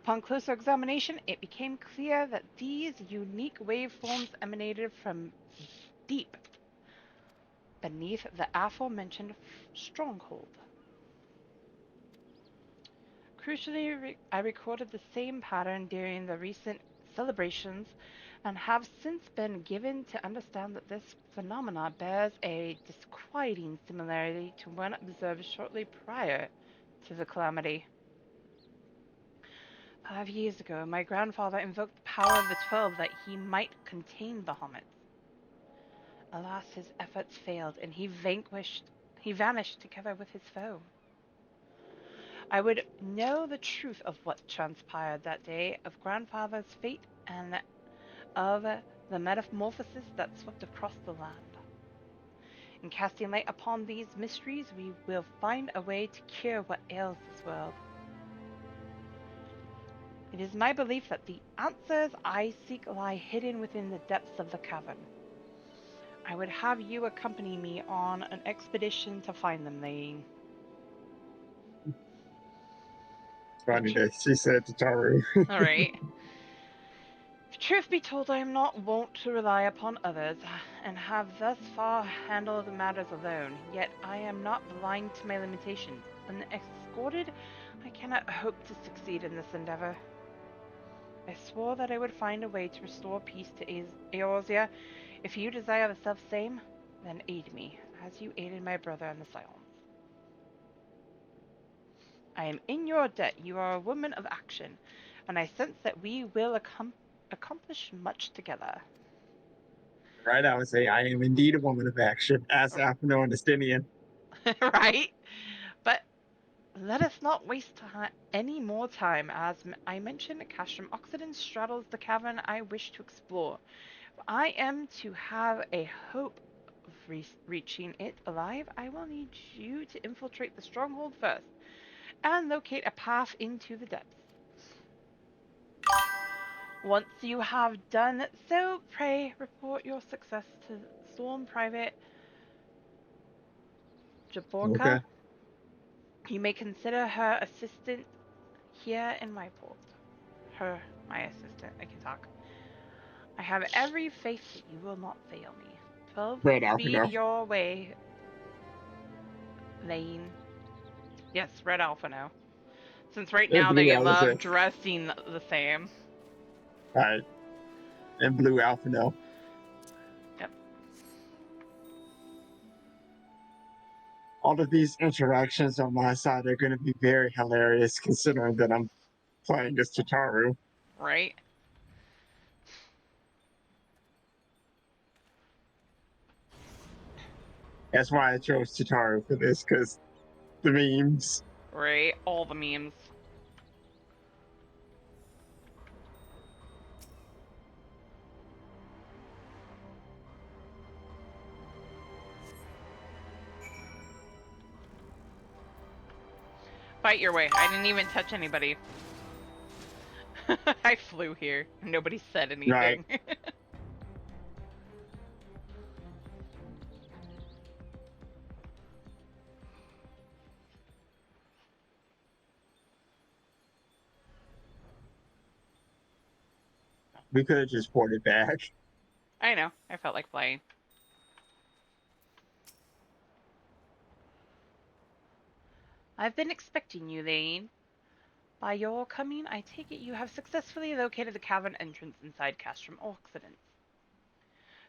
Upon closer examination, it became clear that these unique waveforms emanated from deep beneath the aforementioned stronghold. Crucially, I recorded the same pattern during the recent celebrations and have since been given to understand that this phenomena bears a disquieting similarity to one observed shortly prior to the calamity. 5 years ago, my grandfather invoked the power of the 12 that he might contain Bahamut. Alas, his efforts failed, and he vanished together with his foe. I would know the truth of what transpired that day, of grandfather's fate, and of the metamorphosis that swept across the land. In casting light upon these mysteries, we will find a way to cure what ails this world. It is my belief that the answers I seek lie hidden within the depths of the cavern. I would have you accompany me on an expedition to find them, Lane. Funny that she said to Taru. Alright. Truth be told, I am not wont to rely upon others, and have thus far handled matters alone. Yet I am not blind to my limitations. Unescorted, I cannot hope to succeed in this endeavor. I swore that I would find a way to restore peace to Eorzea. If you desire the self-same, then aid me, as you aided my brother in the silence. I am in your debt. You are a woman of action, and I sense that we will accomplish much together. Right, I would say I am indeed a woman of action, as Alphino and Estinian. Right? But let us not waste any more time. As I mentioned, Castrum Occident straddles the cavern I wish to explore. If I am to have a hope of reaching it alive, I will need you to infiltrate the stronghold first and locate a path into the depths. Once you have done so, pray report your success to Storm Private Okay. Jaborka. You may consider her assistant here in my port. My assistant. I can talk. I have every faith that you will not fail me. 12, Red speed Alphino. your way, Lane. Yes, Red Alpha now. Since right And now Blue they love Alizé. dressing the same. Alright. And Blue Alphino. Yep. All of these interactions on my side are going to be very hilarious considering that I'm playing as Tataru. Right? That's why I chose Tataru for this, because the memes. Right. All the memes. Fight your way. I didn't even touch anybody. I flew here. Nobody said Right. anything. We could have just ported back. I know. I felt like playing. I've been expecting you, Lane. By your coming, I take it you have successfully located the cavern entrance inside Castrum Occident.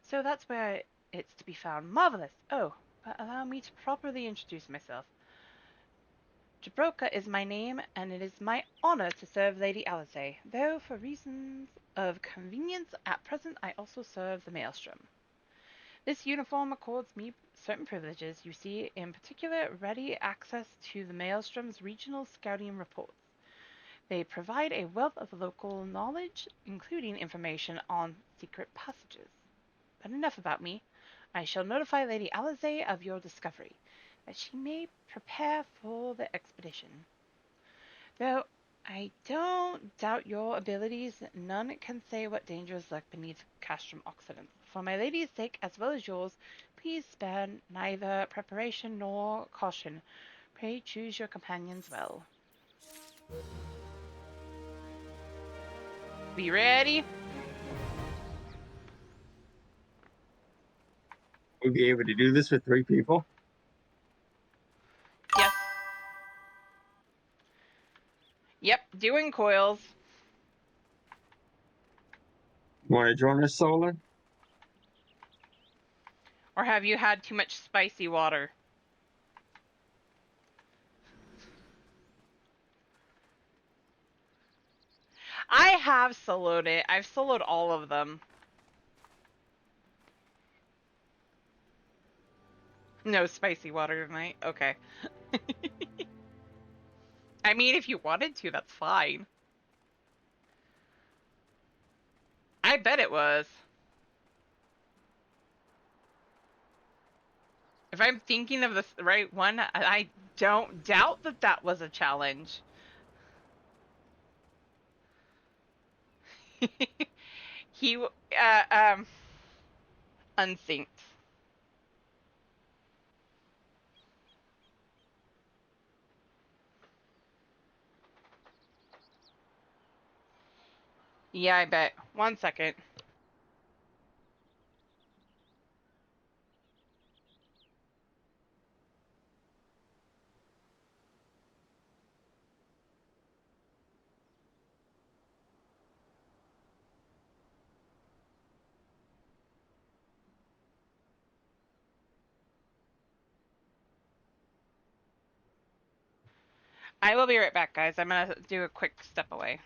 So that's where it's to be found. Marvelous! Oh, but allow me to properly introduce myself. Jabroka is my name, and it is my honor to serve Lady Alizé, though for reasons of convenience at present I also serve the Maelstrom. This uniform accords me certain privileges, you see, in particular ready access to the Maelstrom's regional scouting reports. They provide a wealth of local knowledge, including information on secret passages. But enough about me. I shall notify Lady Alizé of your discovery, that she may prepare for the expedition. Though I don't doubt your abilities, none can say what dangers lurk beneath Castrum Occident. For my lady's sake, as well as yours, please spare neither preparation nor caution. Pray choose your companions well. Be ready? We'll be able to do this with 3 people. Yes. Yep, doing coils. Want to join us, Solar? Or have you had too much spicy water? I have soloed it. I've soloed all of them. No spicy water tonight? Okay. I mean, if you wanted to, that's fine. I bet it was. If I'm thinking of the right one, I don't doubt that that was a challenge. He, unsynced. Yeah, I bet. 1 second. I will be right back, guys. I'm gonna do a quick step away.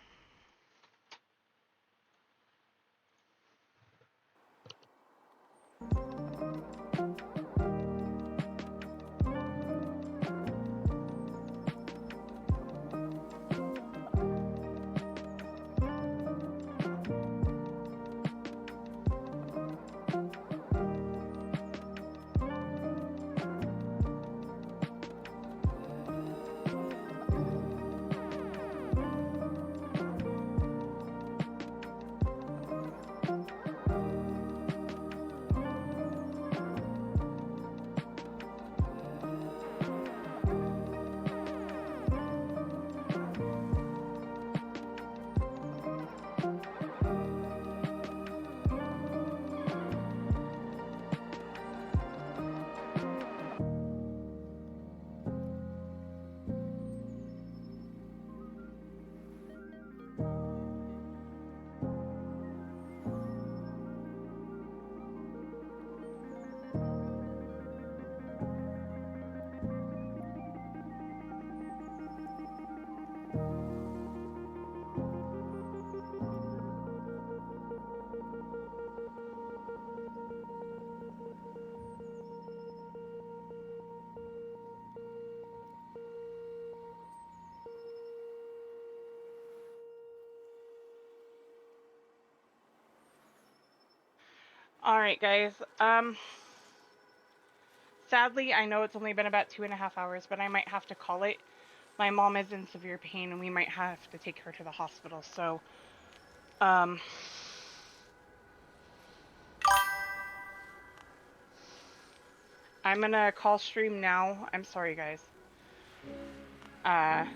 All right, guys. Sadly, I know it's only been about 2.5 hours, but I might have to call it. My mom is in severe pain, and we might have to take her to the hospital. So, I'm gonna call stream now. I'm sorry, guys. Yeah.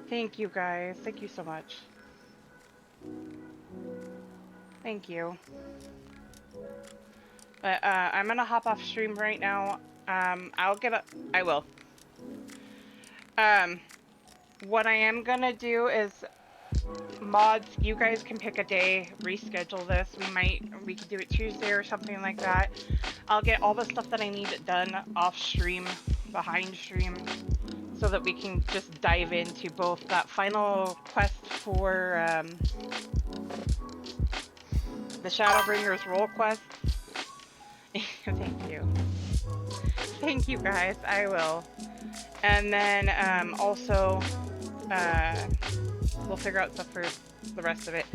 Thank you, guys. Thank you so much. Thank you. But I'm gonna hop off stream right now. I'll get a. I will. What I am gonna do is, mods, you guys can pick a day, reschedule this. We could do it Tuesday or something like that. I'll get all the stuff that I need done off stream, behind stream, so that we can just dive into both that final quest for the Shadowbringers role quest. Thank you. Thank you, guys. I will. And then also, we'll figure out stuff for the rest of it.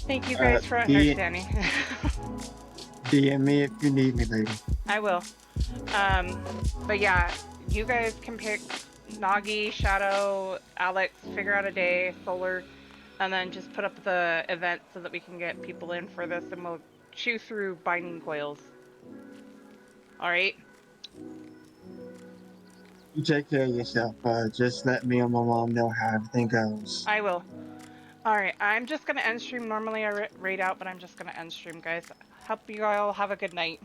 Thank you guys for understanding. DM me if you need me, lady. I will. But yeah, you guys can pick Nagi, Shadow, Alex, figure out a day, Solar, and then just put up the event so that we can get people in for this, and we'll chew through binding coils. Alright? You take care of yourself. Just let me and my mom know how everything goes. I will. Alright, I'm just gonna end stream. Normally I raid out, but I'm just gonna end stream, guys. Hope you all have a good night.